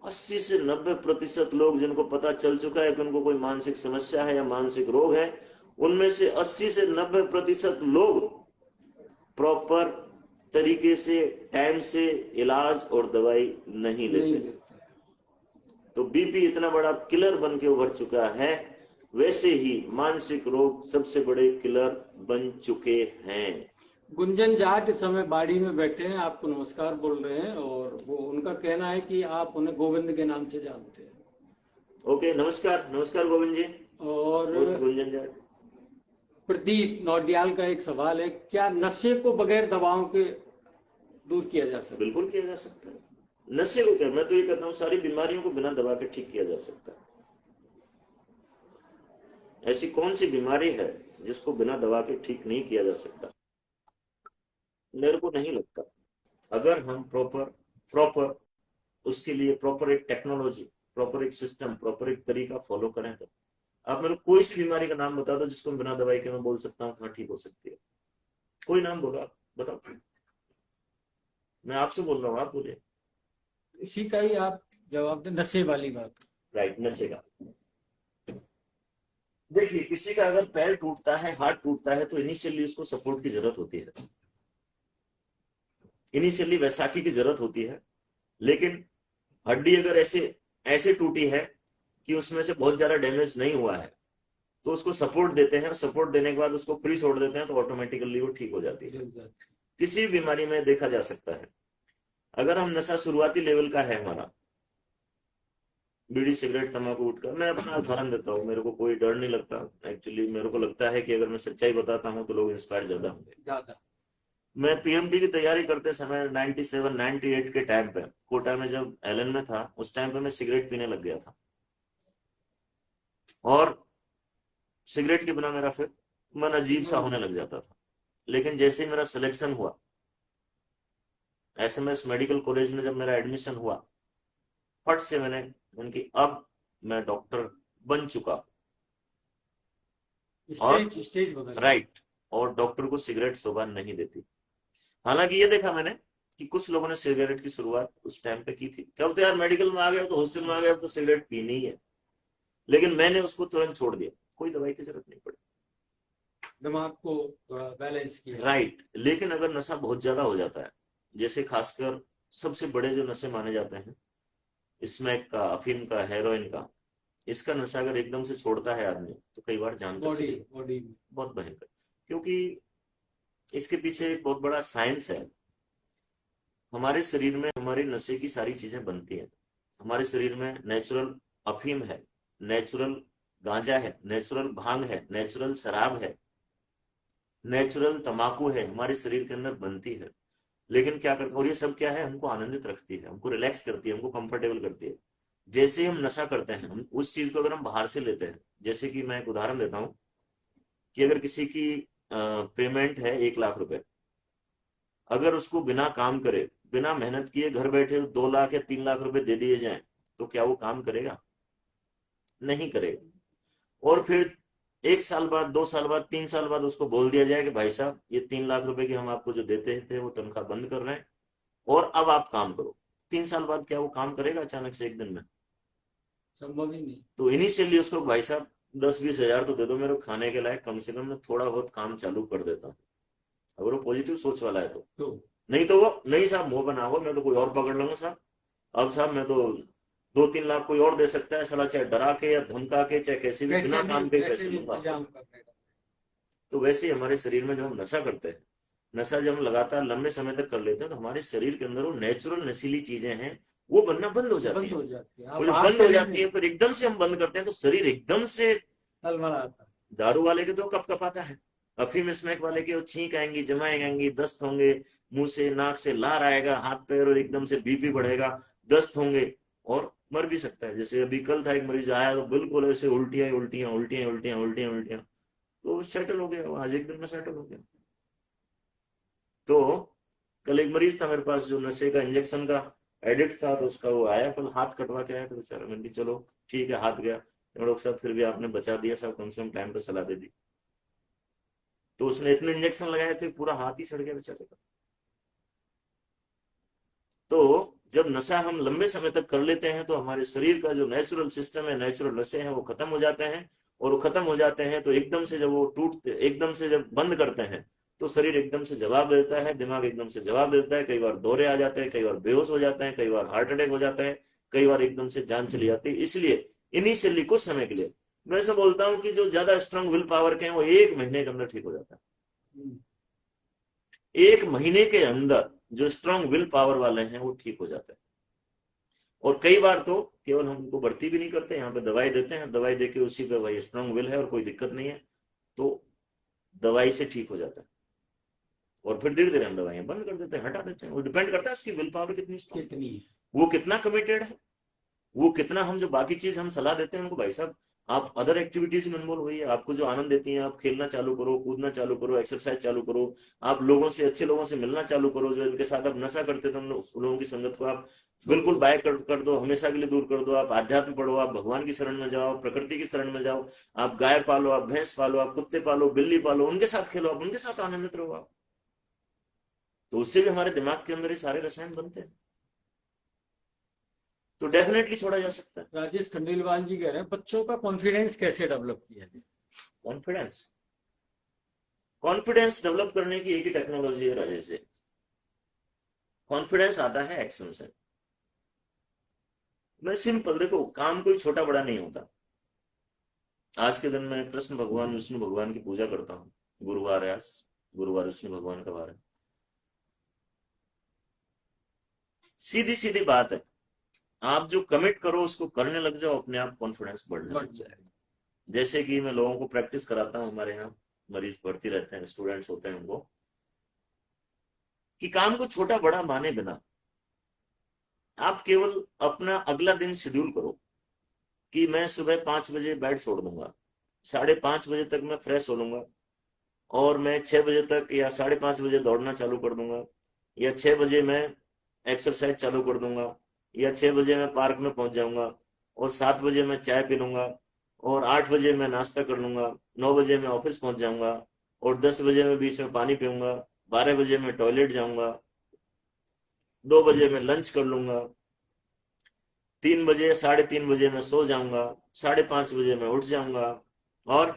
80 से 90% लोग जिनको पता चल चुका है कि उनको कोई मानसिक समस्या है या मानसिक रोग है, उनमें से 80 से 90% लोग प्रॉपर तरीके से टाइम से इलाज और दवाई नहीं लेते। तो बीपी इतना बड़ा किलर बन के उभर चुका है, वैसे ही मानसिक रोग सबसे बड़े किलर बन चुके हैं। गुंजन जाट इस समय बाड़ी में बैठे हैं, आपको नमस्कार बोल रहे हैं, और वो उनका कहना है कि आप उन्हें गोविंद के नाम से जानते हैं। ओके, नमस्कार, नमस्कार गोविंद जी। और गुंजन जाट। प्रदीप नौटियाल का एक सवाल है, क्या नशे को बगैर दवाओं के दूर किया जा सकता है? बिल्कुल किया जा सकता है। नशे को क्या, मैं तो ये कहता हूँ सारी बीमारियों को बिना दवा के ठीक किया जा सकता है। ऐसी कौन सी बीमारी है जिसको बिना दवा के ठीक नहीं किया जा सकता? मेरे को नहीं लगता। अगर हम प्रॉपर उसके लिए प्रॉपर एक टेक्नोलॉजी, प्रॉपर एक सिस्टम, प्रॉपर एक तरीका फॉलो करें तो आप मेरे को कोई सी बीमारी का नाम बता दो जिसको बिना दवाई के मैं बोल सकता हूँ हाँ ठीक हो सकती है। कोई नाम बोलो, आप बताओ। मैं आपसे बोल रहा हूँ, आप बोलिए। इसी का ही आप जवाब दें, नशे वाली बात। राइट, नशे का। देखिए, किसी का अगर पैर टूटता है, हाथ टूटता है, तो इनिशियली उसको सपोर्ट की जरूरत होती है, इनिशियली वैसाखी की जरूरत होती है। लेकिन हड्डी अगर ऐसे टूटी है कि उसमें से बहुत ज्यादा डैमेज नहीं हुआ है तो उसको सपोर्ट देते हैं, सपोर्ट देने के बाद उसको फ्री छोड़ देते हैं तो ऑटोमेटिकली वो ठीक हो जाती है। किसी बीमारी में देखा जा सकता है। अगर हम नशा शुरुआती लेवल का है हमारा, बीड़ी सिगरेट तंबाकू गुटखा, मैं अपना उदाहरण देता हूँ, मेरे को कोई डर नहीं लगता। एक्चुअली मेरे को लगता है कि अगर मैं सच्चाई बताता हूँ तो लोग इंस्पायर ज्यादा होंगे। मैं पीएमडी की तैयारी करते समय 97-98 के टाइम पे कोटा में जब एलन में था, उस टाइम पे मैं सिगरेट पीने लग गया था। और सिगरेट के बिना मेरा फिर मन अजीब सा होने लग जाता था। लेकिन जैसे ही मेरा सिलेक्शन हुआ एसएमएस मेडिकल कॉलेज में, जब मेरा एडमिशन हुआ, फट से मैंने उनकी, अब मैं डॉक्टर बन चुका और स्टेज राइट, और डॉक्टर को सिगरेट शोभा नहीं देती। हालांकि ये देखा मैंने कि कुछ लोगों ने सिगरेट की शुरुआत उस टाइम पे की थी, कब तो यार मेडिकल में आ गया तो हॉस्टल में आ गया तो सिगरेट पीनी ही है। लेकिन मैंने उसको तुरंत छोड़ दिया, कोई दवाई की जरूरत नहीं पड़ी, दिमाग को थोड़ा बैलेंस किया। राइट। लेकिन अगर नशा बहुत ज्यादा हो जाता है, जैसे खासकर सबसे बड़े जो नशे माने जाते हैं, स्मैक का, अफीम का, हेरोइन का, इसका नशा अगर एकदम से छोड़ता है आदमी तो कई बार जान तक चली जाती है। बहुत भयंकर, क्योंकि इसके पीछे एक बहुत बड़ा साइंस है। हमारे शरीर में हमारे नशे की सारी चीजें बनती हैं। हमारे शरीर में नेचुरल अफीम है, नेचुरल गांजा है, नेचुरल भांग है, नेचुरल शराब है, नेचुरल तंबाकू है, हमारे शरीर के अंदर बनती है। लेकिन क्या करते हैं, और ये सब क्या है, हमको आनंदित रखती है, हमको रिलैक्स करती है, हमको कंफर्टेबल करती है। जैसे हम नशा करते हैं, हम उस चीज को अगर हम बाहर से लेते हैं, जैसे कि मैं एक उदाहरण देता हूं कि अगर किसी की पेमेंट है 1 लाख रुपए, अगर उसको बिना काम करे, बिना मेहनत किए घर बैठे 2 लाख या 3 लाख रुपए दे दिए जाएं, तो क्या वो काम करेगा? नहीं करेगा। और फिर 1 साल बाद, 2 साल बाद, 3 साल बाद उसको बोल दिया जाए कि भाई साहब ये 3 लाख रुपए की हम आपको जो देते थे वो तनख्वाह बंद कर रहे हैं और अब आप काम करो। 3 साल बाद क्या वो काम करेगा अचानक से एक दिन में? संभव ही नहीं। तो इनिशियली उसको भाई साहब 10-20 हजार तो दे दो मेरे को खाने के लायक, कम से कम मैं थोड़ा बहुत काम चालू कर देता हूँ, अगर वो पॉजिटिव सोच वाला है तो। नहीं तो वो नहीं साहब मुंह बना हो, मैं तो कोई और पकड़ लूंगा साहब, अब साहब मैं तो 2-3 लाख कोई और दे सकता है साला, चाहे डरा के या धमका के, चाहे कैसे भी, बिना काम के पैसे लूंगा। तो वैसे ही हमारे शरीर में जब हम नशा करते हैं, नशा जब हम लगातार लंबे समय तक कर लेते हैं, तो हमारे शरीर के अंदर वो नेचुरल नशीली चीजें हैं वो बनना बंद हो जाती है। वो जब बंद हो जाती है फिर एकदम से हम बंद करते हैं तो शरीर एकदम से, दारू वाले के तो कप कपाता है, अफीम स्मैक वाले के वो छींक आएंगी, जमाएं आएंगी, दस्त होंगे, मुंह से नाक से लार आएगा, हाथ पैर, और एकदम से बीपी बढ़ेगा, दस्त होंगे, और मर भी सकता है। जैसे अभी कल था एक मरीज आया तो बिल्कुल ऐसे उल्टियां उल्टियां उल्टियां उल्टियां उल्टियां उल्टियां, तो सेटल हो गया, वो आज एक दिन में सेटल हो गया। तो कल एक मरीज था मेरे पास जो नशे का इंजेक्शन का एडिक्ट था, तो उसका वो आया कल, हाथ कटवा के आया था बेचारा। मैंने कहा चलो ठीक है, हाथ गया, डॉक्टर साहब फिर भी आपने बचा दिया साहब, कम से कम टाइम पे सलाह दे दी। तो उसने इतने इंजेक्शन लगाए थे पूरा हाथ ही सड़ गया बेचारे का। तो जब नशा हम लंबे समय तक कर लेते हैं तो हमारे शरीर का जो नेचुरल सिस्टम है, नेचुरल नशे हैं वो खत्म हो जाते हैं, और वो खत्म हो जाते हैं तो एकदम से जब वो टूटते, एकदम से जब बंद करते हैं तो शरीर एकदम से जवाब देता है, दिमाग एकदम से जवाब देता है, कई बार दौरे आ जाते हैं, कई बार बेहोश हो जाते हैं, कई बार हार्ट अटैक हो जाता है, कई बार एकदम से जान चली जाती है। इसलिए इनिशियली कुछ समय के लिए मैं ऐसा बोलता हूँ कि जो ज्यादा स्ट्रांग विल पावर के हैं वो 1 महीने के अंदर ठीक हो जाता है। 1 महीने के अंदर जो स्ट्रांग विल पावर वाले हैं वो ठीक हो जाते हैं। और कई बार तो केवल हम उनको भर्ती भी नहीं करते, यहाँ पे दवाई देते हैं, दवाई देके उसी पे भाई स्ट्रांग विल है और कोई दिक्कत नहीं है, तो दवाई से ठीक हो जाता है। और फिर धीरे धीरे हम दवाइयां बंद कर देते हैं, हटा देते हैं। वो डिपेंड करता है उसकी विल पावर कितनी स्ट्रांग, कितनी, वो कितना कमिटेड है, वो कितना, हम जो बाकी चीज हम सलाह देते हैं उनको, भाई साहब आप अदर एक्टिविटीज में इन्वॉल्व होइए, आपको जो आनंद देती हैं, आप खेलना चालू करो, कूदना चालू करो, एक्सरसाइज चालू करो, आप लोगों से, अच्छे लोगों से मिलना चालू करो, जो इनके साथ आप नशा करते थे उन लोगों की संगत को आप बिल्कुल बाय कर दो, हमेशा के लिए दूर कर दो। आप आध्यात्म पढ़ो, आप भगवान की शरण में जाओ, प्रकृति की शरण में जाओ, आप गाय पालो, आप भैंस पालो, आप कुत्ते पालो, बिल्ली पालो, उनके साथ खेलो, आप उनके साथ आनंदित रहो आप, तो उससे भी हमारे दिमाग के अंदर ये सारे रसायन बनते हैं, तो डेफिनेटली छोड़ा जा सकता है। राजेश खंडेलवाल जी कह रहे हैं बच्चों का कॉन्फिडेंस कैसे डेवलप किया जाए? कॉन्फिडेंस, कॉन्फिडेंस डेवलप करने की एक ही टेक्नोलॉजी है राजेश जी, कॉन्फिडेंस आता है एक्शन से। मैं सिंपल, देखो काम कोई छोटा बड़ा नहीं होता। आज के दिन में कृष्ण भगवान, विष्णु भगवान की पूजा करता हूँ, गुरुवार है आज, गुरुवार विष्णु भगवान का वार है। सीधी सीधी बात है, आप जो कमिट करो उसको करने लग जाओ, अपने आप कॉन्फिडेंस बढ़ने लग जाएगा। जैसे कि मैं लोगों को प्रैक्टिस कराता हूँ, हमारे यहाँ मरीज भर्ती रहते हैं, स्टूडेंट्स होते हैं उनको, कि काम को छोटा बड़ा माने बिना आप केवल अपना अगला दिन शेड्यूल करो कि मैं सुबह 5 बजे बेड छोड़ दूंगा, 5:30 बजे तक मैं फ्रेश हो लूंगा, और मैं 6 बजे तक या 5:30 बजे दौड़ना चालू कर दूंगा, या 6 बजे मैं एक्सरसाइज चालू कर दूंगा, या 6 बजे मैं पार्क में पहुंच जाऊंगा, और 7 बजे मैं चाय पी लूंगा, और 8 बजे मैं नाश्ता कर लूंगा, 9 बजे मैं ऑफिस पहुंच जाऊंगा, और 10 बजे मैं बीच में पानी पीऊंगा, 12 बजे मैं टॉयलेट जाऊंगा, 2 बजे मैं लंच कर लूंगा, 3 बजे 3:30 बजे मैं सो जाऊंगा, 5:30 बजे मैं उठ जाऊंगा, और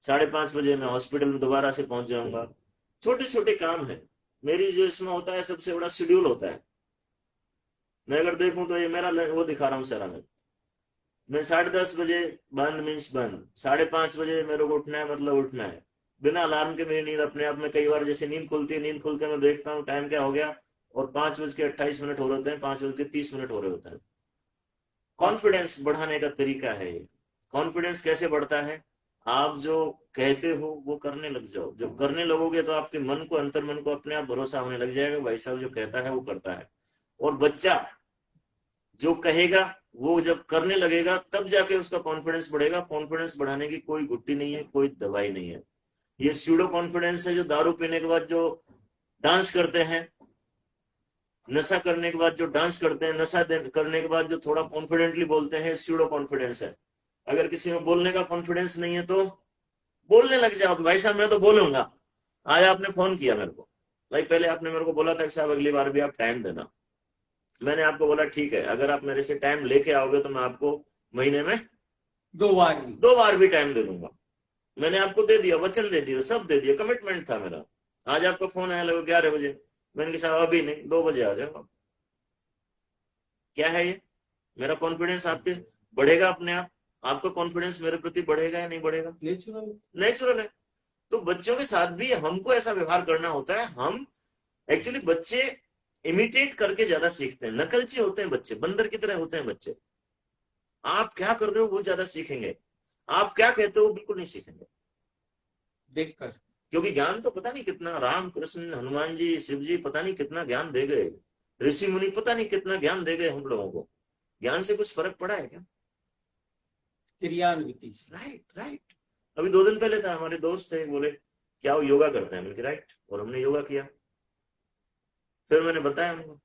5:30 बजे मैं हॉस्पिटल में दोबारा से पहुंच जाऊंगा। छोटे छोटे काम है, मेरी जो इसमें होता है सबसे बड़ा शेड्यूल होता है। मैं अगर देखूं तो ये मेरा वो दिखा रहा हूँ सारा मैं 10:30 बजे बंद मीन्स बंद, 5:30 बजे मेरे को उठना है, मतलब उठना है बिना अलार्म के। मेरी नींद अपने आप में, कई बार जैसे नींद खुलती है, नींद खुल के मैं देखता हूँ टाइम क्या हो गया, और 5:28 हो रहे होते हैं, 5:30 हो रहे होते हैं। कॉन्फिडेंस बढ़ाने का तरीका है ये। कॉन्फिडेंस कैसे बढ़ता है? आप जो कहते हो वो करने लग जाओ, जब करने लगोगे तो आपके मन को, अंतर मन को अपने आप भरोसा होने लग जाएगा, भाई साहब जो कहता है वो करता है। और बच्चा जो कहेगा वो जब करने लगेगा तब जाके उसका कॉन्फिडेंस बढ़ेगा। कॉन्फिडेंस बढ़ाने की कोई गुट्टी नहीं है, कोई दवाई नहीं है। ये स्यूडो कॉन्फिडेंस है जो दारू पीने के बाद जो डांस करते हैं, नशा करने के बाद जो डांस करते हैं, करने के बाद जो थोड़ा कॉन्फिडेंटली बोलते हैं, स्यूडो कॉन्फिडेंस है। अगर किसी में बोलने का कॉन्फिडेंस नहीं है तो बोलने लग जाओ कि भाई साहब मैं तो बोलूंगा। आज आपने फोन किया मेरे को, भाई पहले आपने मेरे को बोला था कि साहब अगली बार भी आप टाइम देना। मैंने आपको बोला ठीक है, अगर आप मेरे से टाइम लेके आओगे तो मैं आपको महीने में 2 बार भी टाइम दे दूंगा। मैंने आपको दे दिया, वचन दे दिया, सब दे दिया, कमिटमेंट था मेरा। आज आपका फोन आया लगभग 11 बजे, मैंने कहा साहब अभी नहीं, 2 बजे आ जाओ। क्या है ये? मेरा कॉन्फिडेंस आपके बढ़ेगा अपने आप? आपका कॉन्फिडेंस मेरे प्रति बढ़ेगा या नहीं बढ़ेगा? नेचुरल है। तो बच्चों के साथ भी हमको ऐसा व्यवहार करना होता है। हम एक्चुअली बच्चे इमिटेट करके ज्यादा सीखते हैं, नकलची होते हैं बच्चे, बंदर की तरह होते हैं बच्चे। आप क्या कर रहे हो वो ज्यादा सीखेंगे, आप क्या कहते हो बिल्कुल नहीं सीखेंगे देखकर। क्योंकि ज्ञान तो पता नहीं कितना, राम कृष्ण हनुमान जी शिव जी पता नहीं कितना ज्ञान दे गए, ऋषि मुनि पता नहीं कितना ज्ञान दे गए हम लोगों को। ज्ञान से कुछ फर्क पड़ा है क्या? क्रियान्विति। राइट। अभी 2 दिन पहले था, हमारे दोस्त थे, बोले क्या वो योगा करते हैं? मैंने कहा राइट, और हमने योगा किया। फिर मैंने बताया उनको,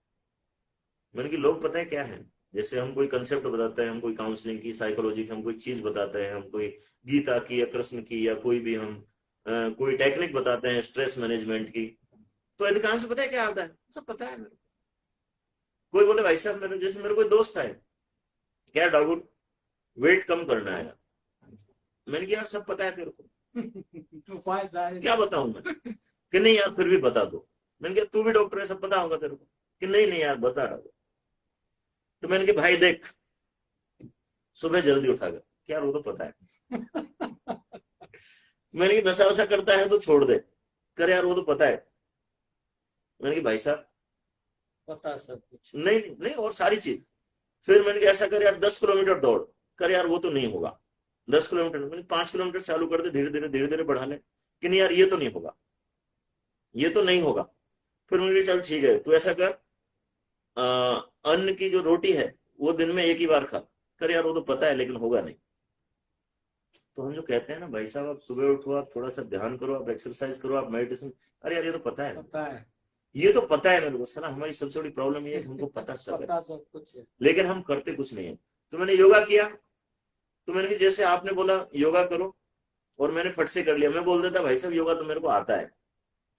मैंने कि लोग पता है क्या है, जैसे हम कोई कंसेप्ट बताते हैं, हम कोई काउंसलिंग की, साइकोलॉजी की हम कोई चीज बताते हैं, हम कोई गीता की या कृष्ण की या कोई भी हम कोई टेक्निक बताते हैं स्ट्रेस मैनेजमेंट की, तो अधिकांश पता है क्या आता है? सब पता है मेरे को। कोई बोले भाई साहब मेरे जैसे मेरे कोई दोस्त है, क्या डाउट वेट कम करना है, मैंने कहा यार सब पता है तेरे को क्या बताऊं मैं? कि नहीं यार फिर भी बता दो। मैंने कहा तू भी डॉक्टर है, सब पता होगा तेरे को। कि नहीं नहीं यार बता रहा। तो मैंने कहा भाई देख, सुबह जल्दी उठा कर, क्या वो तो पता है। मैंने कहा नशा वशा करता है तो छोड़ दे, कर यार वो तो पता है। मैंने कहा भाई साहब पता सब कुछ। नहीं नहीं नहीं, और सारी चीज। फिर मैंने कहा ऐसा कर यार 10 किलोमीटर दौड़, कर यार वो तो नहीं होगा। 10 किलोमीटर मैंने 5 किलोमीटर चालू कर दे, धीरे धीरे बढ़ा ले। कि नहीं यार ये तो नहीं होगा, ये तो नहीं होगा। फिर मैंने कहा चल ठीक है, तू ऐसा कर, अन्न की जो रोटी है वो दिन में 1 ही बार खा, कर यार वो तो पता है लेकिन होगा नहीं। तो हम जो कहते हैं ना भाई साहब आप सुबह उठो, आप थोड़ा सा ध्यान करो, आप एक्सरसाइज करो, आप मेडिटेशन, अरे यार ये तो पता है, ये तो पता है मेरे को। सला हमारी सबसे बड़ी प्रॉब्लम ये है कि हमको पता सब है, कुछ है लेकिन हम करते कुछ नहीं है। तो मैंने योगा किया, तो मैंने कहा जैसे आपने बोला योगा करो और मैंने फट से कर लिया, मैं बोल देता भाई साहब योगा तो मेरे को आता है,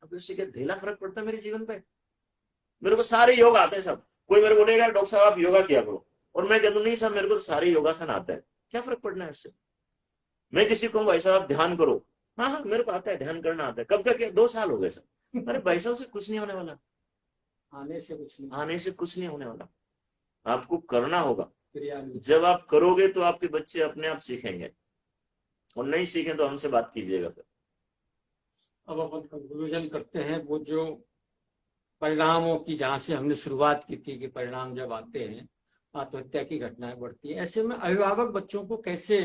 अब उससे क्या ढेला फर्क पड़ता है मेरे जीवन पे? मेरे को सारे योग आते हैं सब। कोई मेरे बोलेगा डॉक्टर साहब आप योगा किया करो, और मैं कह दूं नहीं साहब मेरे को तो सारे योगासन आते हैं, क्या फर्क पड़ना है उससे? मैं किसी को भाई साहब आप ध्यान करो, हाँ हाँ मेरे को आता है, ध्यान करना आता है, कब का किया? 2 साल हो गए सर। अरे भाई साहब से कुछ नहीं होने वाला, आने से कुछ नहीं, आने से कुछ नहीं होने वाला, आपको करना होगा। क्रियान्विति। जब आप करोगे तो आपके बच्चे अपने आप सीखेंगे, और नहीं सीखें तो हमसे बात कीजिएगा फिर। अब अपन कंक्लूजन करते हैं। वो जो परिणामों की, जहां से हमने शुरुआत की थी कि परिणाम जब आते हैं आत्महत्या की घटनाएं बढ़ती है, ऐसे में अभिभावक बच्चों को कैसे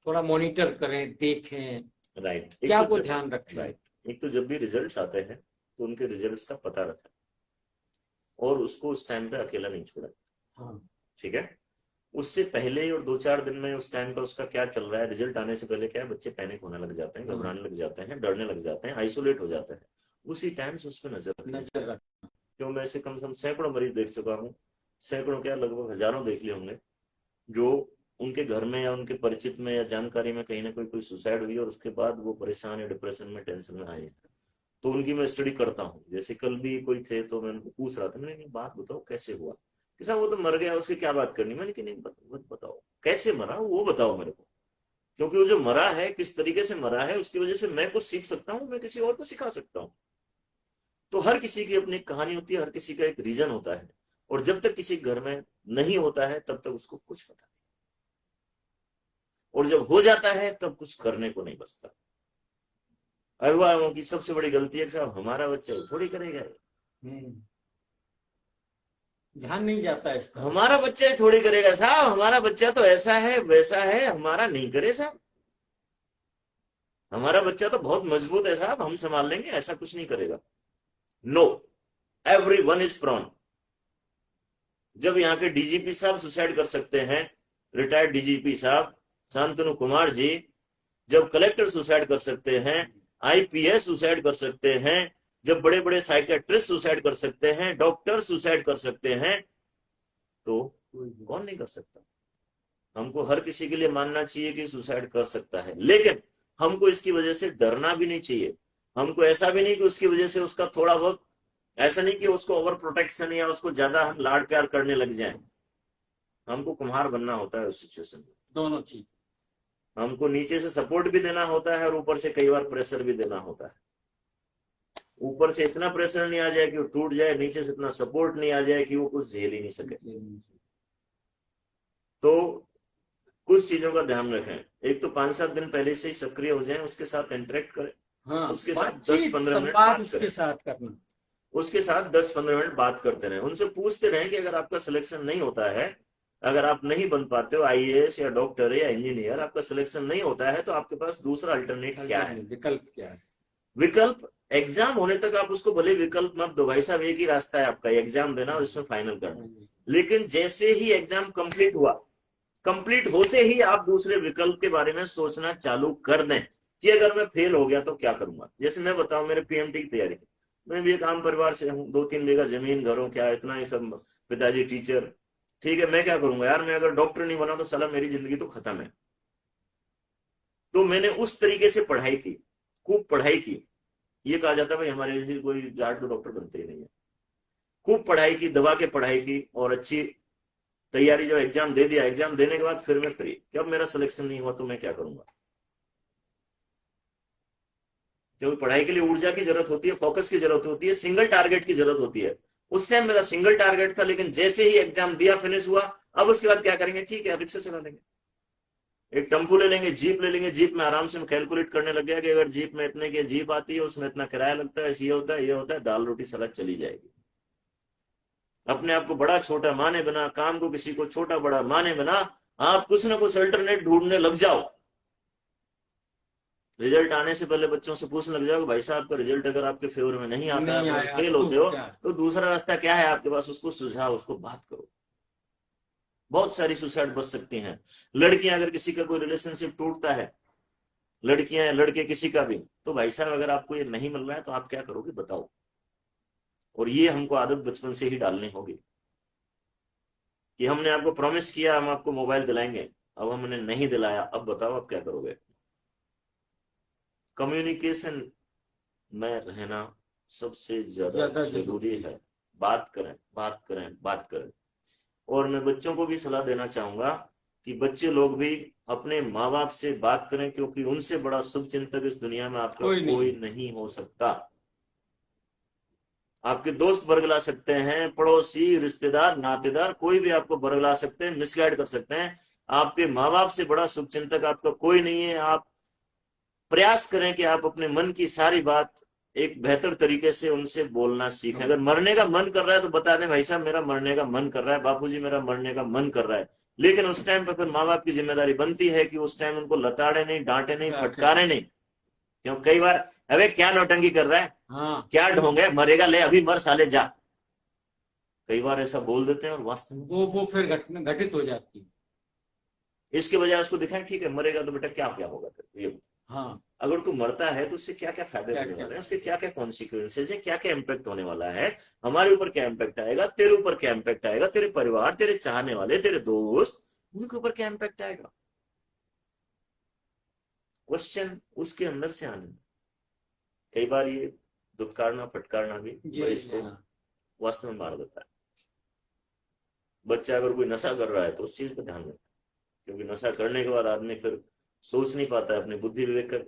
थोड़ा मॉनिटर करें, देखें, राइट, क्या को ध्यान रखें? राइट, एक तो जब भी रिजल्ट्स आते हैं तो उनके रिजल्ट्स का पता रखें और उसको उस टाइम पे अकेला नहीं छोड़ें। हाँ ठीक है, उससे पहले और 2-4 दिन में उस टाइम का उसका क्या चल रहा है, रिजल्ट आने से पहले क्या है, बच्चे पैनिक होने लग जाते हैं, घबराने लग जाते हैं, डरने लग जाते हैं, आइसोलेट हो जाते हैं। उसी टाइम से उस पर नजर रखें। क्यों, मैं ऐसे कम से कम सैकड़ों मरीज देख चुका हूँ, सैकड़ों क्या लगभग हजारों देख लिए होंगे, जो उनके घर में या उनके परिचित में या जानकारी में कहीं ना कोई सुसाइड हुई और उसके बाद वो परेशान या डिप्रेशन में, टेंशन में आए। तो उनकी मैं स्टडी करता हूँ। जैसे कल भी कोई थे तो मैं उनको पूछ रहा था, मैंने बात बताओ कैसे हुआ, कि साहब वो तो मर गया, उसकी क्या बात करनी। मैंने कि नहीं बताओ कैसे मरा वो बताओ मेरे को, क्योंकि वो जो मरा है किस तरीके से मरा है उसकी वजह से मैं कुछ सीख सकता हूँ, मैं किसी और को सिखा सकता हूँ। तो हर किसी की अपनी कहानी होती है, हर किसी का एक रीजन होता है, और जब तक किसी घर में नहीं होता है तब तक उसको कुछ पता नहीं, और जब हो जाता है तब कुछ करने को नहीं बचता। अभिभावकों की सबसे बड़ी गलती है कि साहब हमारा बच्चा थोड़ी करेगा, ध्यान नहीं जाता है इसका। हमारा बच्चा थोड़ी करेगा साहब, हमारा बच्चा तो ऐसा है वैसा है, हमारा नहीं करे साहब, हमारा बच्चा तो बहुत मजबूत है साहब, हम संभाल लेंगे, ऐसा कुछ नहीं करेगा। No, everyone is prone. जब यहाँ के डीजीपी साहब सुसाइड कर सकते हैं, रिटायर्ड डीजीपी साहब शांतनु कुमार जी, जब कलेक्टर सुसाइड कर सकते हैं, आईपीएस सुसाइड कर सकते हैं, जब बड़े बड़े साइकियाट्रिस्ट सुसाइड कर सकते हैं, डॉक्टर सुसाइड कर सकते हैं, तो कौन नहीं कर सकता? हमको हर किसी के लिए मानना चाहिए कि सुसाइड कर सकता है, लेकिन हमको इसकी वजह से डरना भी नहीं चाहिए। हमको ऐसा भी नहीं कि उसकी वजह से उसका थोड़ा बहुत, ऐसा नहीं कि उसको ओवर प्रोटेक्शन या उसको ज्यादा हम लाड प्यार करने लग जाएं। हमको कुम्हार बनना होता है उस सिचुएशन में। दोनों चीज। हमको नीचे से सपोर्ट भी देना होता है और ऊपर से कई बार प्रेशर भी देना होता है। ऊपर से इतना प्रेशर नहीं आ जाए कि वो टूट जाए, नीचे से इतना सपोर्ट नहीं आ जाए कि वो कुछ झेल ही नहीं सके। तो कुछ चीजों का ध्यान रखें। एक तो 5-7 दिन पहले से ही सक्रिय हो जाएं, उसके साथ इंटरेक्ट करें। हाँ, उसके साथ बातचीत, 10-15 मिनट संवाद बात उसके करें। साथ करना। उसके साथ 10-15 मिनट बात करते रहें। उनसे पूछते रहें कि अगर आपका सिलेक्शन नहीं होता है, अगर आप नहीं बन पाते हो आईएएस या डॉक्टर या इंजीनियर, आपका सिलेक्शन नहीं होता है, तो आपके पास दूसरा अल्टरनेट क्या है, विकल्प क्या है? विकल्प एग्जाम होने तक आप उसको भले विकल्प मत दो, भाई साहब एक ही रास्ता है आपका, एग्जाम देना और इसमें फाइनल करना। लेकिन जैसे ही एग्जाम कंप्लीट हुआ, कंप्लीट होते ही आप दूसरे विकल्प के बारे में सोचना चालू कर दें कि अगर मैं फेल हो गया तो क्या करूंगा। जैसे मैं बताऊं, मेरे पीएमटी की तैयारी थी, मैं भी एक आम परिवार से हूँ, 2-3 बीघा जमीन, घरों, क्या इतना ही सब, पिताजी टीचर, ठीक है, मैं क्या करूंगा यार, मैं अगर डॉक्टर नहीं बना तो साला मेरी जिंदगी तो खत्म है। तो मैंने उस तरीके से पढ़ाई की, खूब पढ़ाई की। ये कहा जाता है भाई हमारे जैसे कोई जाट तो डॉक्टर बनते ही नहीं है। खूब पढ़ाई की, दबा के पढ़ाई की और अच्छी तैयारी, जो एग्जाम दे दिया, एग्जाम देने के बाद फिर मैं फ्री कि अब मेरा सिलेक्शन नहीं हुआ तो मैं क्या करूंगा। क्योंकि पढ़ाई के लिए ऊर्जा की जरूरत होती है, फोकस की जरूरत होती है, सिंगल टारगेट की जरूरत होती है। उस टाइम मेरा सिंगल टारगेट था, लेकिन जैसे ही एग्जाम दिया, फिनिश हुआ, अब उसके बाद क्या करेंगे, ठीक है रिक्शा चला लेंगे, एक टेम्पो ले लेंगे, जीप ले लेंगे। जीप में आराम से कैलकुलेट करने लग गया कि अगर जीप में इतने की जीप आती है, उसमें इतना किराया लगता है, ये होता है, ये होता है, दाल रोटी सलाद चली जाएगी। अपने आप को बड़ा छोटा माने बिना, काम को किसी को छोटा बड़ा माने बिना, आप कुछ ना कुछ अल्टरनेट ढूंढने लग जाओ। रिजल्ट आने से पहले बच्चों से पूछने लग जाओ कि भाई साहब का रिजल्ट अगर आपके फेवर में नहीं आता है, नहीं अगर आया फेल तो होते हो, क्या? तो दूसरा रास्ता क्या है आपके पास, उसको सुझाव, उसको बात करो। बहुत सारी सुसाइड बच सकती हैं। लड़कियां, अगर किसी का कोई रिलेशनशिप टूटता है, लड़कियां या लड़के किसी का भी, तो भाई साहब अगर आपको ये नहीं मिल रहा है तो आप क्या करोगे बताओ। और ये हमको आदत बचपन से ही डालनी होगी कि हमने आपको प्रॉमिस किया हम आपको मोबाइल दिलाएंगे, अब हमने नहीं दिलाया, अब बताओ आप क्या करोगे। कम्युनिकेशन में रहना सबसे ज्यादा ज्यादा जरूरी जरूरी है। है। बात करें, बात करें, बात करें। और मैं बच्चों को भी सलाह देना चाहूंगा कि बच्चे लोग भी अपने माँ बाप से बात करें, क्योंकि उनसे बड़ा शुभ चिंतक इस दुनिया में आपका कोई नहीं कोई है। नहीं हो सकता। आपके दोस्त बरगला सकते हैं, पड़ोसी, रिश्तेदार, नातेदार, कोई भी आपको बरगला सकते हैं, मिसगाइड कर सकते हैं। आपके माँ बाप से बड़ा शुभचिंतक आपका कोई नहीं है। आप प्रयास करें कि आप अपने मन की सारी बात एक बेहतर तरीके से उनसे बोलना सीखें। अगर मरने का मन कर रहा है तो बता दें भाई साहब मेरा मरने का मन कर रहा है, बापूजी मेरा मरने का मन कर रहा है। लेकिन उस टाइम पर फिर माँ बाप की जिम्मेदारी बनती है कि उस टाइम उनको लताड़े नहीं, डांटे नहीं, फटकारे नहीं। क्यों कई बार, अबे क्या नौटंकी कर रहा है, हाँ, क्या ढोंग है, मरेगा, ले अभी मर साले जा, कई बार ऐसा बोल देते हैं और वास्तव में वो फिर घटित हो जाती है। इसके बजाय उसको दिखाएं ठीक है मरेगा तो बेटा क्या क्या होगा तेरे, ये हाँ, अगर तू मरता है तो उससे क्या क्या फायदे क्या होने क्या? वाले हैं, उसके क्या क्या कॉन्सिक्वेंसेज है, क्या क्या इम्पैक्ट होने वाला है, हमारे ऊपर क्या इम्पैक्ट आएगा, तेरे ऊपर क्या इम्पैक्ट आएगा, तेरे परिवार, तेरे चाहने वाले, तेरे दोस्त, उनके ऊपर क्या इम्पैक्ट आएगा। क्वेश्चन उसके अंदर से आने, कई बार ये दुत्कारना फटकारना भी मरीज को हाँ। वास्तव में मार देता है। बच्चा अगर कोई नशा कर रहा है तो उस चीज पर ध्यान रखें, क्योंकि नशा करने के बाद आदमी फिर सोच नहीं पाता है, अपनी बुद्धि विवेक कर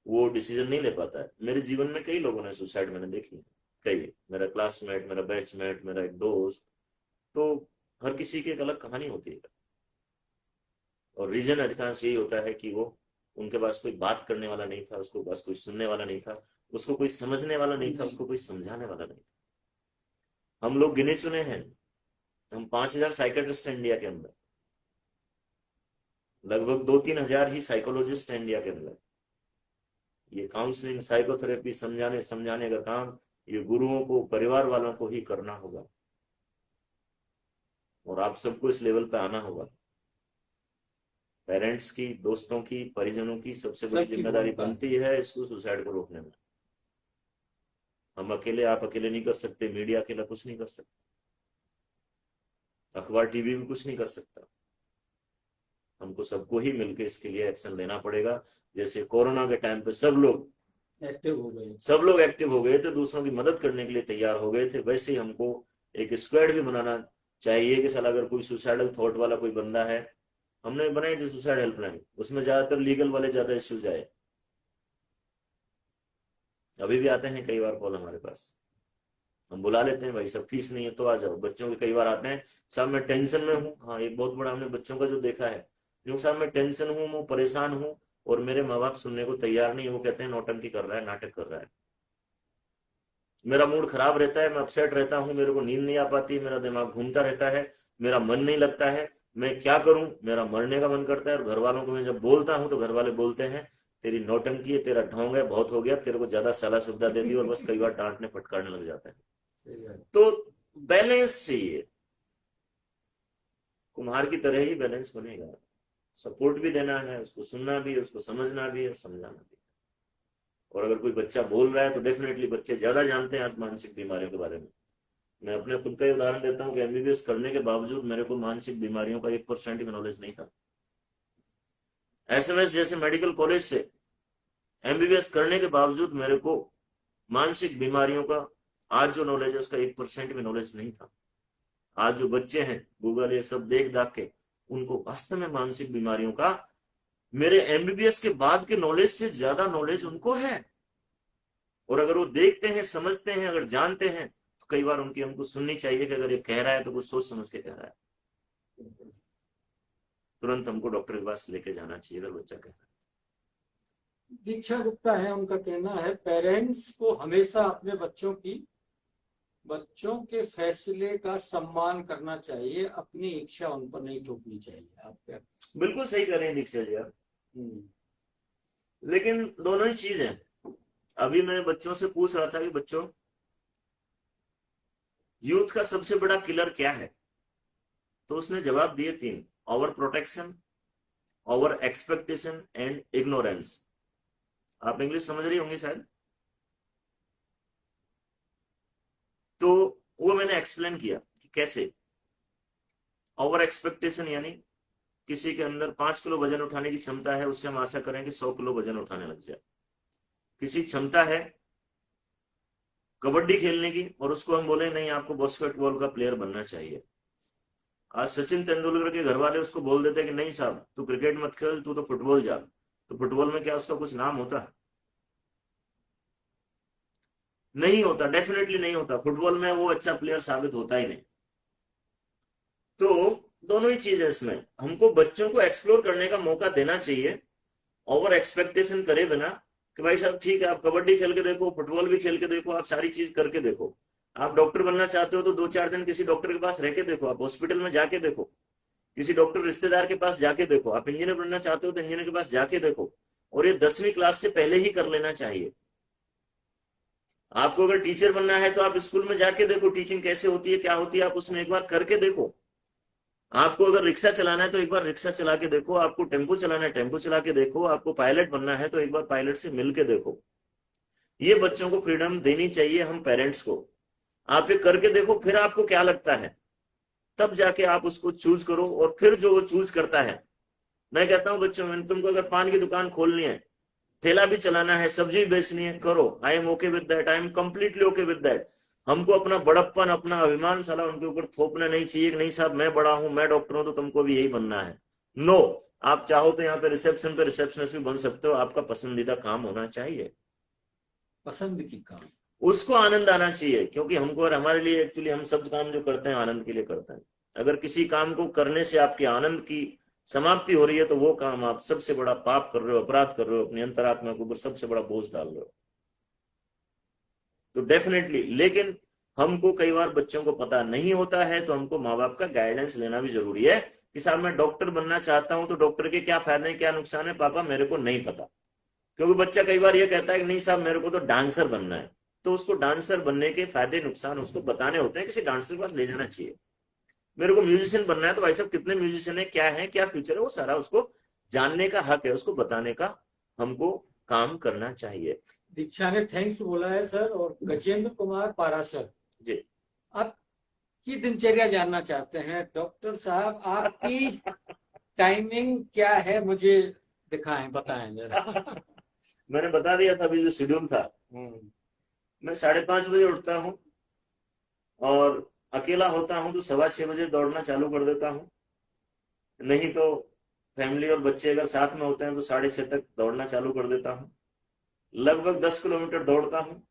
वो डिसीजन नहीं ले पाता है। मेरे जीवन में कई लोगों ने सुसाइड मैंने देखी है, कई, मेरा क्लासमेट, मेरा बैचमेट, मेरा एक दोस्त, तो हर किसी की एक अलग कहानी होती है। और रीजन अधिकांश यही होता है कि वो, उनके पास कोई बात करने वाला नहीं था, उसको पास कोई सुनने वाला नहीं था, उसको कोई समझने वाला नहीं था, उसको कोई समझाने वाला नहीं था। हम लोग गिने चुने हैं, हम 5,000 साइकेट्रिस्ट हैं इंडिया के अंदर, लगभग 2-3 हजार ही साइकोलॉजिस्ट हैं इंडिया के अंदर। ये काउंसलिंग, साइकोथेरेपी, समझाने समझाने का काम ये गुरुओं को, परिवार वालों को ही करना होगा। और आप सबको इस लेवल पे आना होगा। पेरेंट्स की, दोस्तों की, परिजनों की सबसे बड़ी सबकी जिम्मेदारी भूमिका है। बनती है इसको सुसाइड को रोकने में। हम अकेले, आप अकेले नहीं कर सकते, मीडिया अकेला कुछ नहीं कर सकता, अखबार टीवी भी कुछ नहीं कर सकता। हमको सबको ही मिलकर इसके लिए एक्शन लेना पड़ेगा। जैसे कोरोना के टाइम पे एक्टिव हो गए। सब लोग एक्टिव हो गए थे, दूसरों की मदद करने के लिए तैयार हो गए थे, वैसे ही हमको एक स्क्वाड भी बनाना चाहिए कि साला अगर कोई सुसाइडल थॉट वाला कोई बंदा है, हमने बनाई जो सुसाइड हेल्पलाइन, उसमें ज्यादातर लीगल वाले ज्यादा इश्यूज आए, अभी भी आते हैं कई बार कॉल हमारे पास, हम बुला लेते हैं, भाई सब फीस नहीं है तो आ जाओ। बच्चों के कई बार आते हैं, साहब मैं टेंशन में हूँ। हाँ, एक बहुत बड़ा हमने बच्चों का जो देखा है, जो साहब मैं टेंशन हूँ, मैं परेशान हूँ, और मेरे माँ बाप सुनने को तैयार नहीं है, वो कहते हैं नौटंकी कर रहा है, नाटक कर रहा है, मेरा मूड खराब रहता है, मैं अपसेट रहता हूँ, मेरे को नींद नहीं आ पाती, मेरा दिमाग घूमता रहता है, मेरा मन नहीं लगता है, मैं क्या करूं, मेरा मरने का मन करता है। और घर वालों को मैं जब बोलता हूं तो घर वाले बोलते हैं तेरी नौटंकी है, तेरा ढोंग है, बहुत हो गया, तेरे को ज्यादा सलाह सुविधा दे दी, और बस कई बार डांटने फटकारने लग जाते हैं। तो बैलेंस चाहिए, कुम्हार की तरह ही बैलेंस बनेगा। सपोर्ट भी देना है, उसको सुनना भी है, उसको समझना भी है, समझाना भी है। और अगर कोई बच्चा बोल रहा है तो डेफिनेटली बच्चे ज्यादा जानते हैं आज मानसिक बीमारियों के बारे में। मैं अपने खुद का ही उदाहरण देता हूँ कि एमबीबीएस करने के बावजूद मेरे को मानसिक बीमारियों का 1% भी नॉलेज नहीं था। एसएमएस जैसे मेडिकल कॉलेज से एमबीबीएस करने के बावजूद मेरे को मानसिक बीमारियों का आज जो नॉलेज है उसका 1% भी नॉलेज नहीं था। आज जो बच्चे हैं गूगल ये सब देख दाख के, उनको वास्तव में मानसिक बीमारियों का मेरे एमबीबीएस के बाद के नॉलेज से ज्यादा नॉलेज उनको है। और अगर वो देखते हैं, समझते हैं, अगर जानते हैं, तो कई बार उनकी हमको सुननी चाहिए कि अगर ये कह रहा है तो कुछ सोच समझ के कह रहा है। तुरंत हमको डॉक्टर के पास लेके जाना चाहिए अगर बच्चा कह रहा है। दीक्षा गुप्ता है, उनका कहना है पेरेंट्स को हमेशा अपने बच्चों के फैसले का सम्मान करना चाहिए, अपनी इच्छा उन पर नहीं थोपनी चाहिए। आप क्या? बिल्कुल सही कर रहे हैं दीक्षा जी आप। लेकिन दोनों ही चीज है। अभी मैं बच्चों से पूछ रहा था कि बच्चों, यूथ का सबसे बड़ा किलर क्या है, तो उसने जवाब दिए 3: over protection, over expectation and ignorance. आप इंग्लिश समझ रही होंगी शायद, तो वो मैंने एक्सप्लेन किया कि कैसे। ओवर एक्सपेक्टेशन यानी किसी के अंदर 5 किलो वजन उठाने की क्षमता है, उससे हम आशा करें कि 100 किलो वजन उठाने लग जाए। किसी क्षमता है कबड्डी खेलने की, और उसको हम बोले नहीं आपको बास्केटबॉल का प्लेयर बनना चाहिए। आज सचिन तेंदुलकर के घर वाले उसको बोल देते कि नहीं साहब तू क्रिकेट मत खेल, तू तो फुटबॉल जा, तो फुटबॉल में क्या उसका कुछ नाम होता? नहीं होता, डेफिनेटली नहीं होता। फुटबॉल में वो अच्छा प्लेयर साबित होता ही नहीं। तो दोनों ही चीज है इसमें, हमको बच्चों को एक्सप्लोर करने का मौका देना चाहिए, ओवर एक्सपेक्टेशन करे बिना कि भाई साहब ठीक है आप कबड्डी खेल के देखो, फुटबॉल भी खेल के देखो, आप सारी चीज करके देखो। आप डॉक्टर बनना चाहते हो तो 2-4 दिन किसी डॉक्टर के पास रह के देखो, आप हॉस्पिटल में जाके देखो, किसी डॉक्टर रिश्तेदार के पास जाके देखो। आप इंजीनियर बनना चाहते हो तो इंजीनियर के पास जाके देखो। और ये 10वीं क्लास से पहले ही कर लेना चाहिए। आपको अगर टीचर बनना है तो आप स्कूल में जाके देखो टीचिंग कैसे होती है, क्या होती है, आप उसमें एक बार करके देखो। आपको अगर रिक्शा चलाना है तो एक बार रिक्शा चला के देखो, आपको टेम्पो चलाना है टेम्पो चला के देखो, आपको पायलट बनना है तो एक बार पायलट से मिल के देखो। ये बच्चों को फ्रीडम देनी चाहिए हम पेरेंट्स को। आप ये करके देखो, फिर आपको क्या लगता है तब जाके आप उसको चूज करो, और फिर जो वो चूज करता है। मैं कहता हूं बच्चों में, तुमको अगर पान की दुकान खोलनी है, ठेला भी चलाना है, सब्जी भी बेचनी है, करो। I am okay with that, I am completely okay with that. हमको अपना बड़प्पन, अपना अभिमान साला उनके ऊपर थोपना नहीं चाहिए कि नहीं साहब मैं बड़ा हूं, मैं डॉक्टर हूं तो तुमको भी यही बनना है। नो, आप चाहो तो यहाँ पे रिसेप्शनिस्ट भी बन सकते हो, आपका पसंदीदा काम होना चाहिए, पसंद की काम, उसको आनंद आना चाहिए। क्योंकि हमको और हमारे लिए एक्चुअली हम सब काम जो करते हैं आनंद के लिए करते हैं। अगर किसी काम को करने से आपके आनंद की समाप्ति हो रही है तो वो काम आप सबसे बड़ा पाप कर रहे हो, अपराध कर रहे हो, अपनी अंतरात्मा के ऊपर सबसे बड़ा बोझ डाल रहे हो। तो डेफिनेटली, लेकिन हमको कई बार बच्चों को पता नहीं होता है, तो हमको माँ बाप का गाइडेंस लेना भी जरूरी है कि साहब मैं डॉक्टर बनना चाहता हूं तो डॉक्टर के क्या फायदे हैं, क्या नुकसान है, पापा मेरे को नहीं पता। क्योंकि बच्चा कई बार ये कहता है कि नहीं साहब मेरे को तो डांसर बनना है, तो उसको डांसर बनने के फायदे नुकसान उसको बताने होते हैं, किसी डांसर के पास ले जाना चाहिए। मेरे को म्यूजिशियन बनना है, तो भाई साहब कितने म्यूजिशियन है, क्या फ्यूचर है, वो सारा उसको जानने का हक है, उसको बताने का हमको काम करना चाहिए। दीक्षा ने थैंक्स बोला है सर, और गजेंद्र कुमार पारासर जी। आपकी दिनचर्या जानना चाहते हैं। डॉक्टर साहब आपकी टाइमिंग क्या है, मुझे दिखाएं, बताएं जरा। मैंने बता दिया था अभी जो शेड्यूल था। मैं 5:30 बजे उठता हूँ, और अकेला होता हूँ तो 6:15 बजे दौड़ना चालू कर देता हूँ। नहीं तो फैमिली और बच्चे अगर साथ में होते हैं तो 6:30 तक दौड़ना चालू कर देता हूँ। लगभग 10 किलोमीटर दौड़ता हूँ।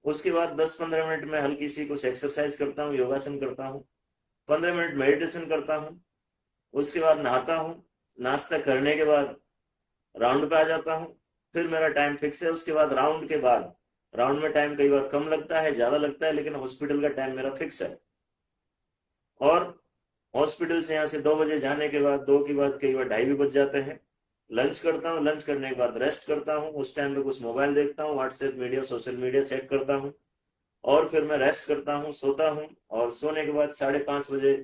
उसके बाद 10-15 मिनट में हल्की सी कुछ एक्सरसाइज करता हूँ, योगासन करता हूँ, 15 मिनट मेडिटेशन करता हूँ। उसके बाद नहाता हूँ। नाश्ता करने के बाद राउंड पे आ जाता हूँ। फिर मेरा टाइम फिक्स है। उसके बाद राउंड के बाद, राउंड में टाइम कई बार कम लगता है, ज्यादा लगता है, लेकिन हॉस्पिटल का टाइम मेरा फिक्स है। और हॉस्पिटल से यहाँ से 2 बजे जाने के बाद, 2 के बाद कई बार 2:30 भी बज जाते हैं। लंच करता हूँ, लंच करने के बाद रेस्ट करता हूँ। उस टाइम पे कुछ मोबाइल देखता हूँ, WhatsApp media, social media check करता हूँ। और फिर मैं रेस्ट करता हूँ, सोता हूँ। और सोने के बाद 5:30 बजे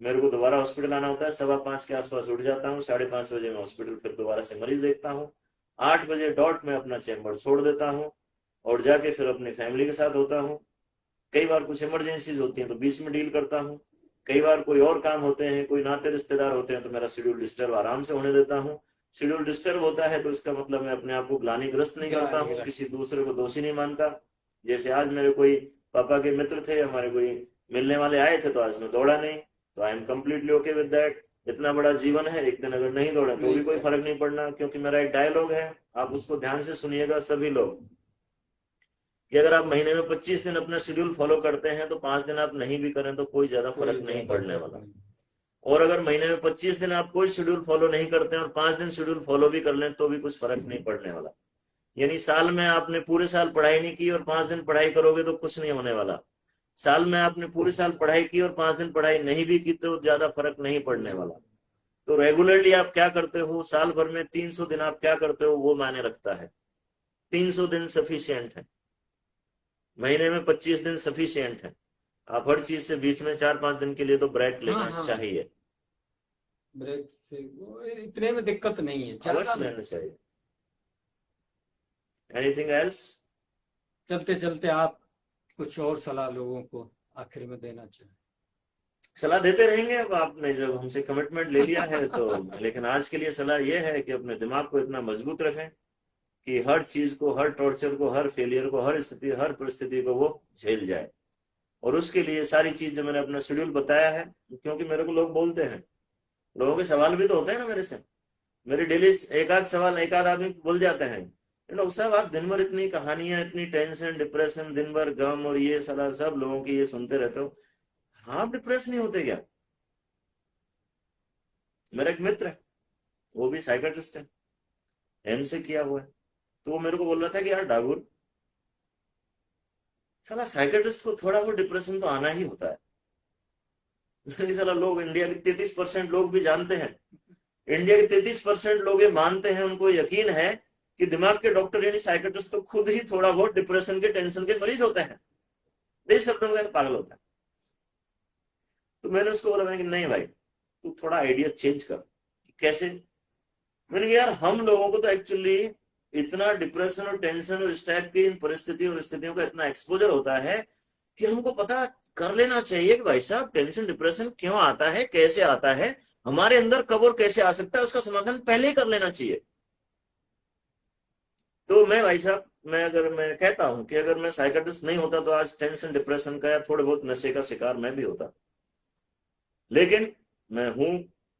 मेरे को दोबारा हॉस्पिटल आना होता है। 5:15 के आसपास उठ जाता हूँ। 5:30 बजे मैं हॉस्पिटल फिर दोबारा से मरीज देखता हूँ। 8 बजे डॉट में अपना चैम्बर छोड़ देता हूँ, और जाके फिर अपनी फैमिली के साथ होता हूँ। कई बार कुछ इमरजेंसीज होती हैं तो बीच में डील करता हूँ। कई बार कोई और काम होते हैं, कोई नाते रिश्तेदार होते हैं, तो मेरा शेड्यूल डिस्टर्ब आराम से होने देता हूँ। शेड्यूल डिस्टर्ब होता है तो इसका मतलब मैं अपने आप को ग्लानिग्रस्त नहीं करता हूँ, किसी दूसरे को दोषी नहीं मानता। जैसे आज मेरे कोई पापा के मित्र थे, हमारे कोई मिलने वाले आए थे, तो आज मैं दौड़ा नहीं, तो I am completely okay with that. इतना बड़ा जीवन है, एक दिन अगर नहीं दौड़े तो भी कोई फर्क नहीं पड़ना, क्योंकि मेरा एक डायलॉग है, आप उसको ध्यान से सुनिएगा सभी लोग, कि अगर आप महीने में 25 दिन अपना शेड्यूल फॉलो करते हैं तो 5 दिन आप नहीं भी करें तो कोई ज्यादा फर्क नहीं पड़ने वाला। और अगर महीने में 25 दिन आप कोई शेड्यूल फॉलो नहीं करते हैं और 5 दिन शेड्यूल फॉलो भी कर लें तो भी कुछ फर्क नहीं पड़ने वाला। यानी साल में आपने पूरे साल पढ़ाई नहीं की और 5 दिन पढ़ाई करोगे तो कुछ नहीं होने वाला। साल में आपने पूरे साल पढ़ाई की और 5 दिन पढ़ाई नहीं भी की तो ज्यादा फर्क नहीं पड़ने वाला। तो रेगुलरली आप क्या करते हो, साल भर में 300 दिन आप क्या करते हो, वो मायने रखता है। 300 दिन सफिशियंट है, महीने में 25 दिन सफिशियंट है। आप हर चीज से बीच में 4-5 दिन के लिए तो ब्रेक लेना चाहिए। ब्रेक से इतने में दिक्कत नहीं है, अवश्य लेना चाहिए। Anything else? चलते चलते आप कुछ और सलाह लोगों को आखिर में देना चाहिए। सलाह देते रहेंगे, अब आपने जब हमसे कमिटमेंट ले लिया है तो। लेकिन आज के लिए सलाह यह है कि अपने दिमाग को इतना मजबूत रखें कि हर चीज को, हर टॉर्चर को, हर फेलियर को, हर स्थिति, हर परिस्थिति को वो झेल जाए। और उसके लिए सारी चीज जो मैंने अपना शेड्यूल बताया है, क्योंकि मेरे को लोग बोलते हैं, लोगों के सवाल भी तो होते हैं ना मेरे से, मेरे डेली एक आध सवाल एक आध आदमी बोल जाते हैं, डॉक्टर साहब आप दिन भर इतनी कहानियां, इतनी टेंशन, डिप्रेशन, दिन भर गम और ये साला सब लोगों की ये सुनते रहते हो, हाँ आप डिप्रेस नहीं होते क्या? मेरा एक मित्र है, वो भी साइकेट्रिस्ट है, एम से किया हुआ है। तो वो मेरे को बोल रहा था कि यार डागुर, साला साइकेट्रिस्ट को थोड़ा वो डिप्रेशन तो आना ही होता है। साला लोग, इंडिया के 33% लोग भी जानते हैं, इंडिया के 33% लोग ये मानते हैं, उनको यकीन है कि दिमाग के डॉक्टर यानी साइकेट्रिस्ट तो खुद ही थोड़ा बहुत डिप्रेशन के, टेंशन के मरीज होते हैं। देश शब्दों में पागल होता है। तो मैंने उसको बोला कि नहीं भाई, तू थोड़ा आइडिया चेंज कर। कैसे? मैंने कहा यार हम लोगों को तो एक्चुअली इतना डिप्रेशन और टेंशन और इस टाइप की इन परिस्थितियों और स्थितियों का इतना एक्सपोजर होता है कि हमको पता कर लेना चाहिए कि भाई साहब टेंशन डिप्रेशन क्यों आता है, कैसे आता है, हमारे अंदर कब और कैसे आ सकता है, उसका समाधान पहले ही कर लेना चाहिए। तो मैं भाई साहब, मैं कहता हूं कि अगर मैं साइकेट्रिस्ट नहीं होता तो आज टेंशन डिप्रेशन का या थोड़े बहुत नशे का शिकार मैं भी होता। लेकिन मैं हूं,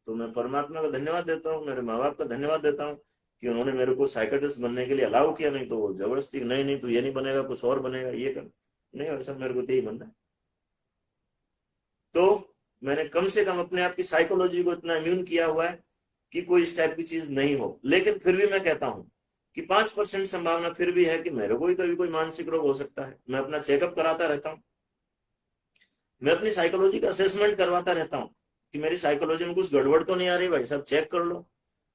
तो मैं परमात्मा का धन्यवाद देता हूँ, मेरे माँ बाप का धन्यवाद देता हूँ कि उन्होंने मेरे को साइकेट्रिस्ट बनने के लिए अलाउ किया। नहीं तो जबरदस्ती, नहीं नहीं तू ये नहीं बनेगा, कुछ और बनेगा, ये कर, नहीं भाई साहब मेरे को तो यही बनना है। तो मैंने कम से कम अपने आप की साइकोलॉजी को इतना इम्यून किया हुआ है कि कोई इस टाइप की चीज नहीं हो। लेकिन फिर भी मैं कहता हूं कि 5% संभावना फिर भी है कि मेरे को ही कभी कोई मानसिक रोग हो सकता है। मैं अपना चेकअप कराता रहता हूँ, मैं अपनी साइकोलॉजी का असेसमेंट करवाता रहता हूँ कि मेरी साइकोलॉजी में कुछ गड़बड़ तो नहीं आ रही, भाई साहब चेक कर लो।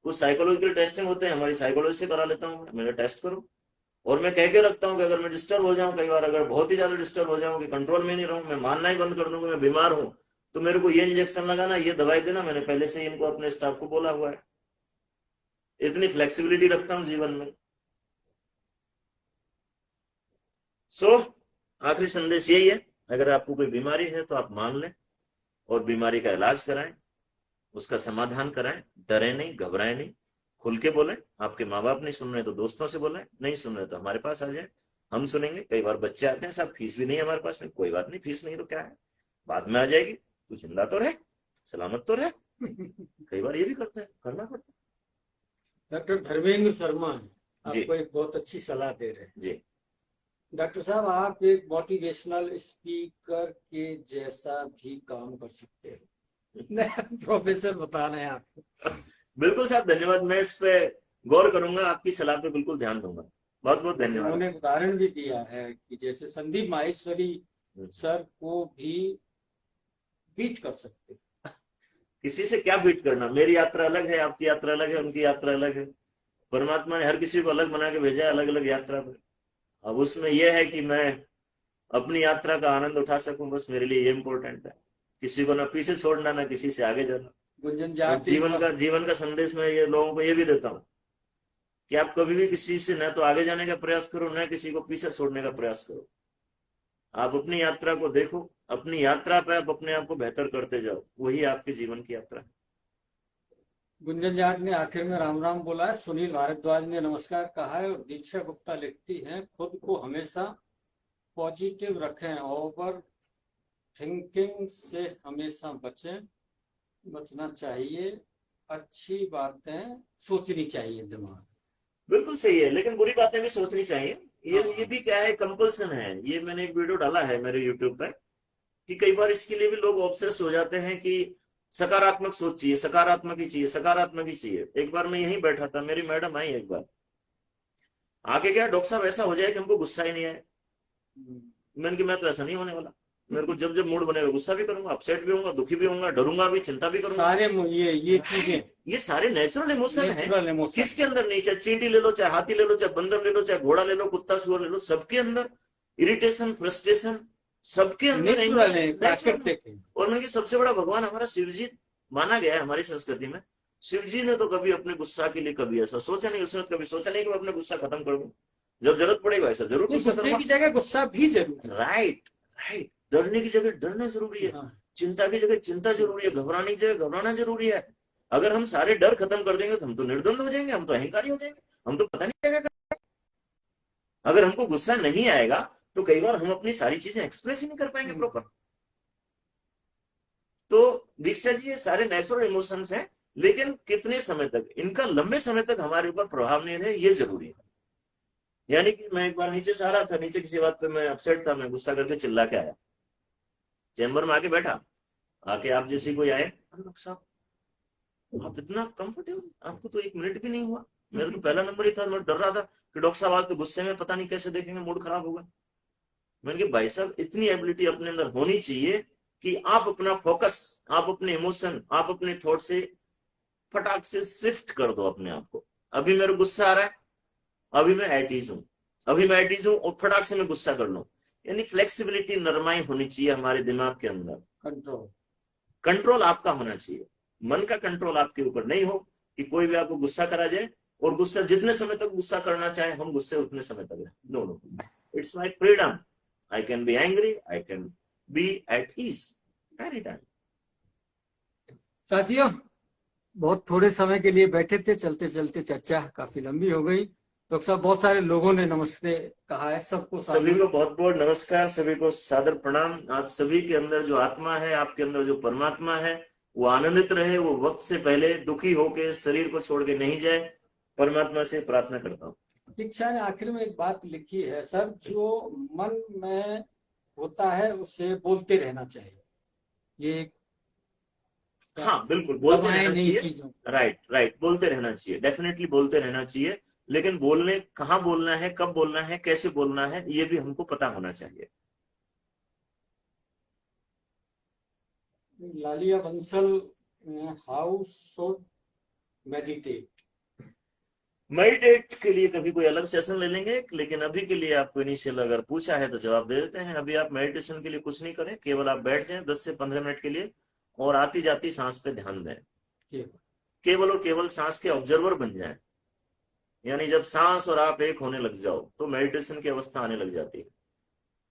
कुछ साइकोलॉजिकल टेस्टिंग होते हैं, हमारी साइकोलॉजी से करा लेता हूँ, मेरा टेस्ट करो। और मैं कह के रखता हूँ कि अगर मैं डिस्टर्ब हो जाऊं, कई बार अगर बहुत ही ज्यादा डिस्टर्ब हो जाऊं कि कंट्रोल में नहीं रहूं, मैं मानना ही बंद कर दूं कि मैं बीमार हूं, तो मेरे को ये इंजेक्शन लगाना, ये दवाई देना, मैंने पहले से ही इनको अपने स्टाफ को बोला हुआ है। इतनी फ्लेक्सिबिलिटी रखता हूं जीवन में। सो आखिरी संदेश यही है, अगर आपको कोई बीमारी है तो आप मान लें और बीमारी का इलाज कराएं, उसका समाधान कराएं, डरे नहीं, घबराएं नहीं, खुल के बोलें। आपके माँ बाप नहीं सुन रहे तो दोस्तों से बोलें, नहीं सुन रहे तो हमारे पास आ जाए, हम सुनेंगे। कई बार बच्चे आते हैं, साहब फीस भी नहीं है हमारे पास में, कोई बात नहीं, फीस नहीं तो क्या है, बाद में आ जाएगी, तू जिंदा तो रहे, सलामत तो रहे। कई बार ये भी करते हैं, करना पड़ता डॉक्टर धर्मेंद्र शर्मा है, है। जी आपको एक बहुत अच्छी सलाह दे रहे हैं। जी। डॉक्टर साहब, आप एक मोटिवेशनल स्पीकर के जैसा भी काम कर सकते हैं। नया प्रोफेसर बता रहे हैं आपको। बिल्कुल साहब, धन्यवाद। मैं इस पे गौर करूंगा, आपकी सलाह पे बिल्कुल ध्यान दूंगा। बहुत बहुत धन्यवाद। उन्होंने उदाहरण भी दिया है कि जैसे संदीप माहेश्वरी सर को भी बीट कर सकते हैं। किसी से क्या बीट करना, मेरी यात्रा अलग है, आपकी यात्रा अलग है, उनकी यात्रा अलग है। परमात्मा ने हर किसी को अलग बना के भेजा है, अलग अलग यात्रा पर। अब उसमें यह है कि मैं अपनी यात्रा का आनंद उठा सकूं, बस मेरे लिए ये इम्पोर्टेंट है। किसी को ना पीछे छोड़ना, ना किसी से आगे जाना। गुंजन और जाट जीवन का संदेश मैं ये लोगों को ये भी देता हूँ कि आप कभी भी किसी से न तो आगे जाने का प्रयास करो, न किसी को पीछे छोड़ने का प्रयास करो। आप अपनी यात्रा को देखो, अपनी यात्रा पे आप अपने आप को बेहतर करते जाओ, वही आपके जीवन की यात्रा है। गुंजन जाट ने आखिर में राम राम बोला है। सुनील भारद्वाज ने नमस्कार कहा है और दीक्षा गुप्ता लिखती हैं, खुद को हमेशा पॉजिटिव रखें, ओवर थिंकिंग से हमेशा बचना चाहिए, अच्छी बातें सोचनी चाहिए दिमाग। बिल्कुल सही है, लेकिन बुरी बातें भी सोचनी चाहिए। ये हाँ। भी क्या है, कंपल्सन है। ये मैंने एक वीडियो डाला है मेरे यूट्यूब पे कि कई बार इसके लिए भी लोग ऑब्सेस्ड हो जाते हैं कि सकारात्मक सोच चाहिए, सकारात्मक ही चाहिए, सकारात्मक ही चाहिए। एक बार मैं यहीं बैठा था, मेरी मैडम आई एक बार, आगे क्या डॉक्टर साहब ऐसा हो जाए कि हमको गुस्सा ही नहीं आए। मैंने कि मैं तो ऐसा नहीं होने वाला, मेरे को जब जब मूड बनेगा गुस्सा भी करूंगा, अपसेट भी होऊंगा, दुखी भी होऊंगा, डरूंगा भी, चिंता भी करूंगा। सारे ये चीजें, ये सारे नेचुरल इमोशन है। Natural emotion. किसके अंदर नहीं, चाहे चींटी ले लो, चाहे हाथी ले लो, चाहे बंदर ले लो, चाहे घोड़ा ले लो, कुत्ता सुअर ले लो, सबके अंदर इरिटेशन, फ्रस्ट्रेशन सबके अंदर नेचुरल है, प्राकृतिक है। और मैंने सबसे बड़ा भगवान हमारा शिव जी माना गया है हमारी संस्कृति में। शिव जी ने तो कभी अपने गुस्सा के लिए कभी ऐसा सोचा नहीं, उसने कभी सोचा नहीं कि मैं अपना गुस्सा खत्म कर दूं, जब जरूरत पड़ेगा ऐसा जरूर गुस्सा गुस्से की जगह गुस्सा भी जरूरी है। Right right. डरने की जगह डरना जरूरी है, हाँ। चिंता की जगह चिंता जरूरी है, घबराने की जगह घबराना जरूरी है। अगर हम सारे डर खत्म कर देंगे तो हम तो निर्द्वंद हो जाएंगे, हम तो अहंकारी हो जाएंगे, हम तो पता नहीं क्या करेंगे। अगर हमको गुस्सा नहीं आएगा तो कई बार हम अपनी सारी चीजें एक्सप्रेस ही नहीं कर पाएंगे प्रॉपर। तो दीक्षा जी, ये सारे नेचुरल इमोशंस हैं, लेकिन कितने समय तक, इनका लंबे समय तक हमारे ऊपर प्रभाव नहीं रहे, ये जरूरी है। यानी कि मैं एक बार नीचे से आ रहा था, नीचे किसी बात पे मैं अपसेट था, मैं गुस्सा करके चिल्ला के आया, चैम्बर में आके बैठा, आके आप जैसे कोई आए, डॉक्टर साहब आप इतना कंफर्टेबल, आपको तो 1 मिनट भी नहीं हुआ। मेरा तो पहला नंबर ही था, मैं डर रहा था कि डॉक्टर साहब आज तो गुस्से में पता नहीं कैसे देखेंगे, मूड खराब होगा। मैंने कहा भाई साहब, इतनी एबिलिटी अपने अंदर होनी चाहिए कि आप अपना फोकस, आप अपने इमोशन, आप अपने थॉट से फटाक से शिफ्ट कर दो अपने आप को। अभी मेरे गुस्सा आ रहा है, अभी मैं एटीज हूं, अभी मैं एटीज हूं और फटाक से मैं गुस्सा कर लूं। यानी फ्लेक्सिबिलिटी, नरमाई होनी चाहिए हमारे दिमाग के अंदर। कंट्रोल आपका होना चाहिए, मन का कंट्रोल आपके ऊपर नहीं हो कि कोई भी आपको गुस्सा करा जाए और गुस्सा जितने समय तक गुस्सा करना चाहे हम गुस्से उतने समय तक। No no, it's my freedom, I can be angry, I can be at ease any time. साथियों, बहुत थोड़े समय के लिए बैठे थे, चलते चलते चर्चा काफी लंबी हो गई। डॉक्टर साहब, बहुत सारे लोगों ने नमस्ते कहा है, सबको सभी को बहुत बहुत नमस्कार, सभी को सादर प्रणाम। आप सभी के अंदर जो आत्मा है, आपके अंदर जो परमात्मा है, वो आनंदित रहे, वो वक्त से पहले दुखी होके शरीर को छोड़ के नहीं जाए, परमात्मा से प्रार्थना करता हूँ। दीक्षा ने आखिर में एक बात लिखी है, सर, जो मन में होता है उसे बोलते रहना चाहिए। ये हाँ बिल्कुल, बोलते रहना चाहिए। राइट राइट, बोलते रहना चाहिए, डेफिनेटली बोलते रहना चाहिए। लेकिन बोलने, कहाँ बोलना है, कब बोलना है, कैसे बोलना है, ये भी हमको पता होना चाहिए। लालिया Bansal, how should meditate? Meditate के लिए कभी कोई अलग सेशन ले लेंगे, लेकिन अभी के लिए आपको इनिशियल अगर पूछा है तो जवाब दे देते हैं। अभी आप मेडिटेशन के लिए कुछ नहीं करें, केवल आप बैठ जाएं 10 से 15 मिनट के लिए और आती जाती सांस पे ध्यान दें। केवल केवल और केवल सांस के ऑब्जर्वर बन जाएं। यानी जब सांस और आप एक होने लग जाओ तो मेडिटेशन की अवस्था आने लग जाती है।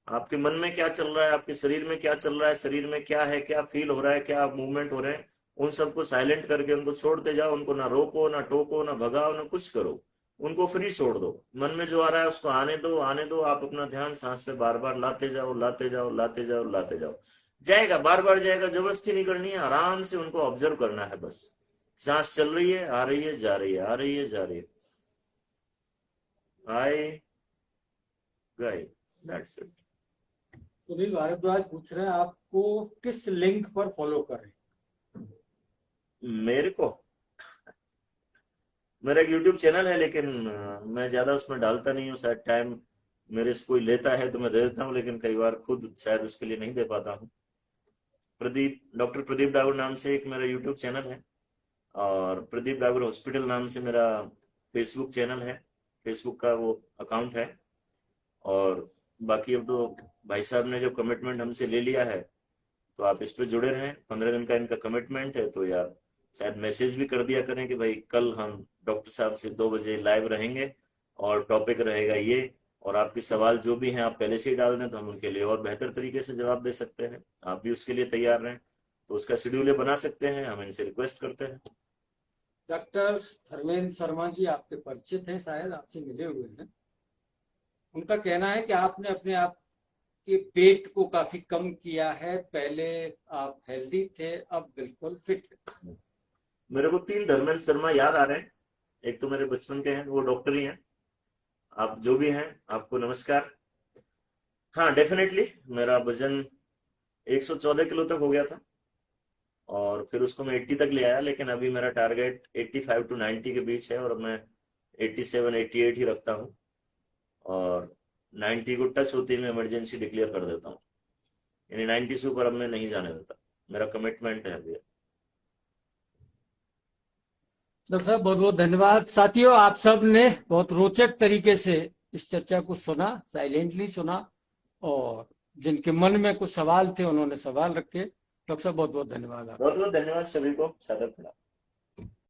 आपके मन में क्या चल रहा है, आपके शरीर में क्या चल रहा है, शरीर में क्या है, क्या फील हो रहा है, क्या मूवमेंट हो रहे हैं, उन सबको साइलेंट करके उनको छोड़ते जाओ। उनको ना रोको, ना टोको, ना भगाओ, ना कुछ करो, उनको फ्री छोड़ दो। मन में जो आ रहा है उसको आने दो, आने दो। आप अपना ध्यान सांस पे बार बार लाते जाओ, लाते जाओ, लाते जाओ, लाते जाओ। जाएगा, बार बार जाएगा, जबरदस्ती नहीं करनी है, आराम से उनको ऑब्जर्व करना है बस। सांस चल रही है, आ रही है, जा रही है, आ रही है, जा रही है, आए गए, दैट्स इट। सुनील भारद्वाज पूछ रहे हैं आपको किस लिंक पर फॉलो करें। मेरे को, मेरा एक यूट्यूब चैनल है, लेकिन मैं ज्यादा उसमें डालता नहीं हूँ। शायद टाइम मेरे से कोई लेता है तो मैं दे देता हूँ, लेकिन कई बार खुद शायद उसके लिए नहीं दे पाता हूँ। प्रदीप, डॉक्टर प्रदीप डागर नाम से एक मेरा यूट्यूब चैनल है, और प्रदीप डागर हॉस्पिटल नाम से मेरा फेसबुक चैनल है, फेसबुक का वो अकाउंट है। और बाकी अब तो भाई साहब ने जो कमिटमेंट हमसे ले लिया है, तो आप इस पे जुड़े रहें। 15 दिन का इनका कमिटमेंट है, तो यार शायद मैसेज भी कर दिया करें कि भाई कल हम डॉक्टर साहब से 2 बजे लाइव रहेंगे और टॉपिक रहेगा ये। और आपके सवाल जो भी हैं आप पहले से ही डाल दें तो हम उनके लिए और बेहतर तरीके से जवाब दे सकते हैं। आप भी उसके लिए तैयार रहें, तो उसका शेड्यूल ये बना सकते हैं, हम इनसे रिक्वेस्ट करते हैं। डॉक्टर धर्मेंद्र शर्मा जी आपके परिचित हैं, शायद आपसे मिले हुए हैं। उनका कहना है कि आपने अपने आप के पेट को काफी कम किया है, पहले आप हेल्दी थे, अब बिल्कुल फिट है। मेरे को 3 धर्मेंद्र शर्मा याद आ रहे हैं। एक तो मेरे बचपन के हैं, वो डॉक्टर ही हैं। आप जो भी हैं, आपको नमस्कार। हाँ, डेफिनेटली मेरा वजन 114 किलो तक हो गया था, और फिर उसको मैं 80 तक ले आया। लेकिन अभी मेरा टारगेट 85 टू 90 के बीच है, और मैं 87 88 ही रखता हूँ। और 90 को टच होते ही मैं इमरजेंसी डिक्लेयर कर देता हूँ। यानी 90 से ऊपर अब मैं नहीं जाने देता, मेरा कमिटमेंट है अभी। डॉक्टर साहब बहुत बहुत धन्यवाद। साथियों, आप सब ने बहुत रोचक तरीके से इस चर्चा को सुना, साइलेंटली सुना, और जिनके मन में कुछ सवाल थे उन्होंने सवाल रखे। डॉक्टर साहब बहुत बहुत धन्यवाद आप। बहुत बहुत धन्यवाद सभी को, सादर प्रणाम।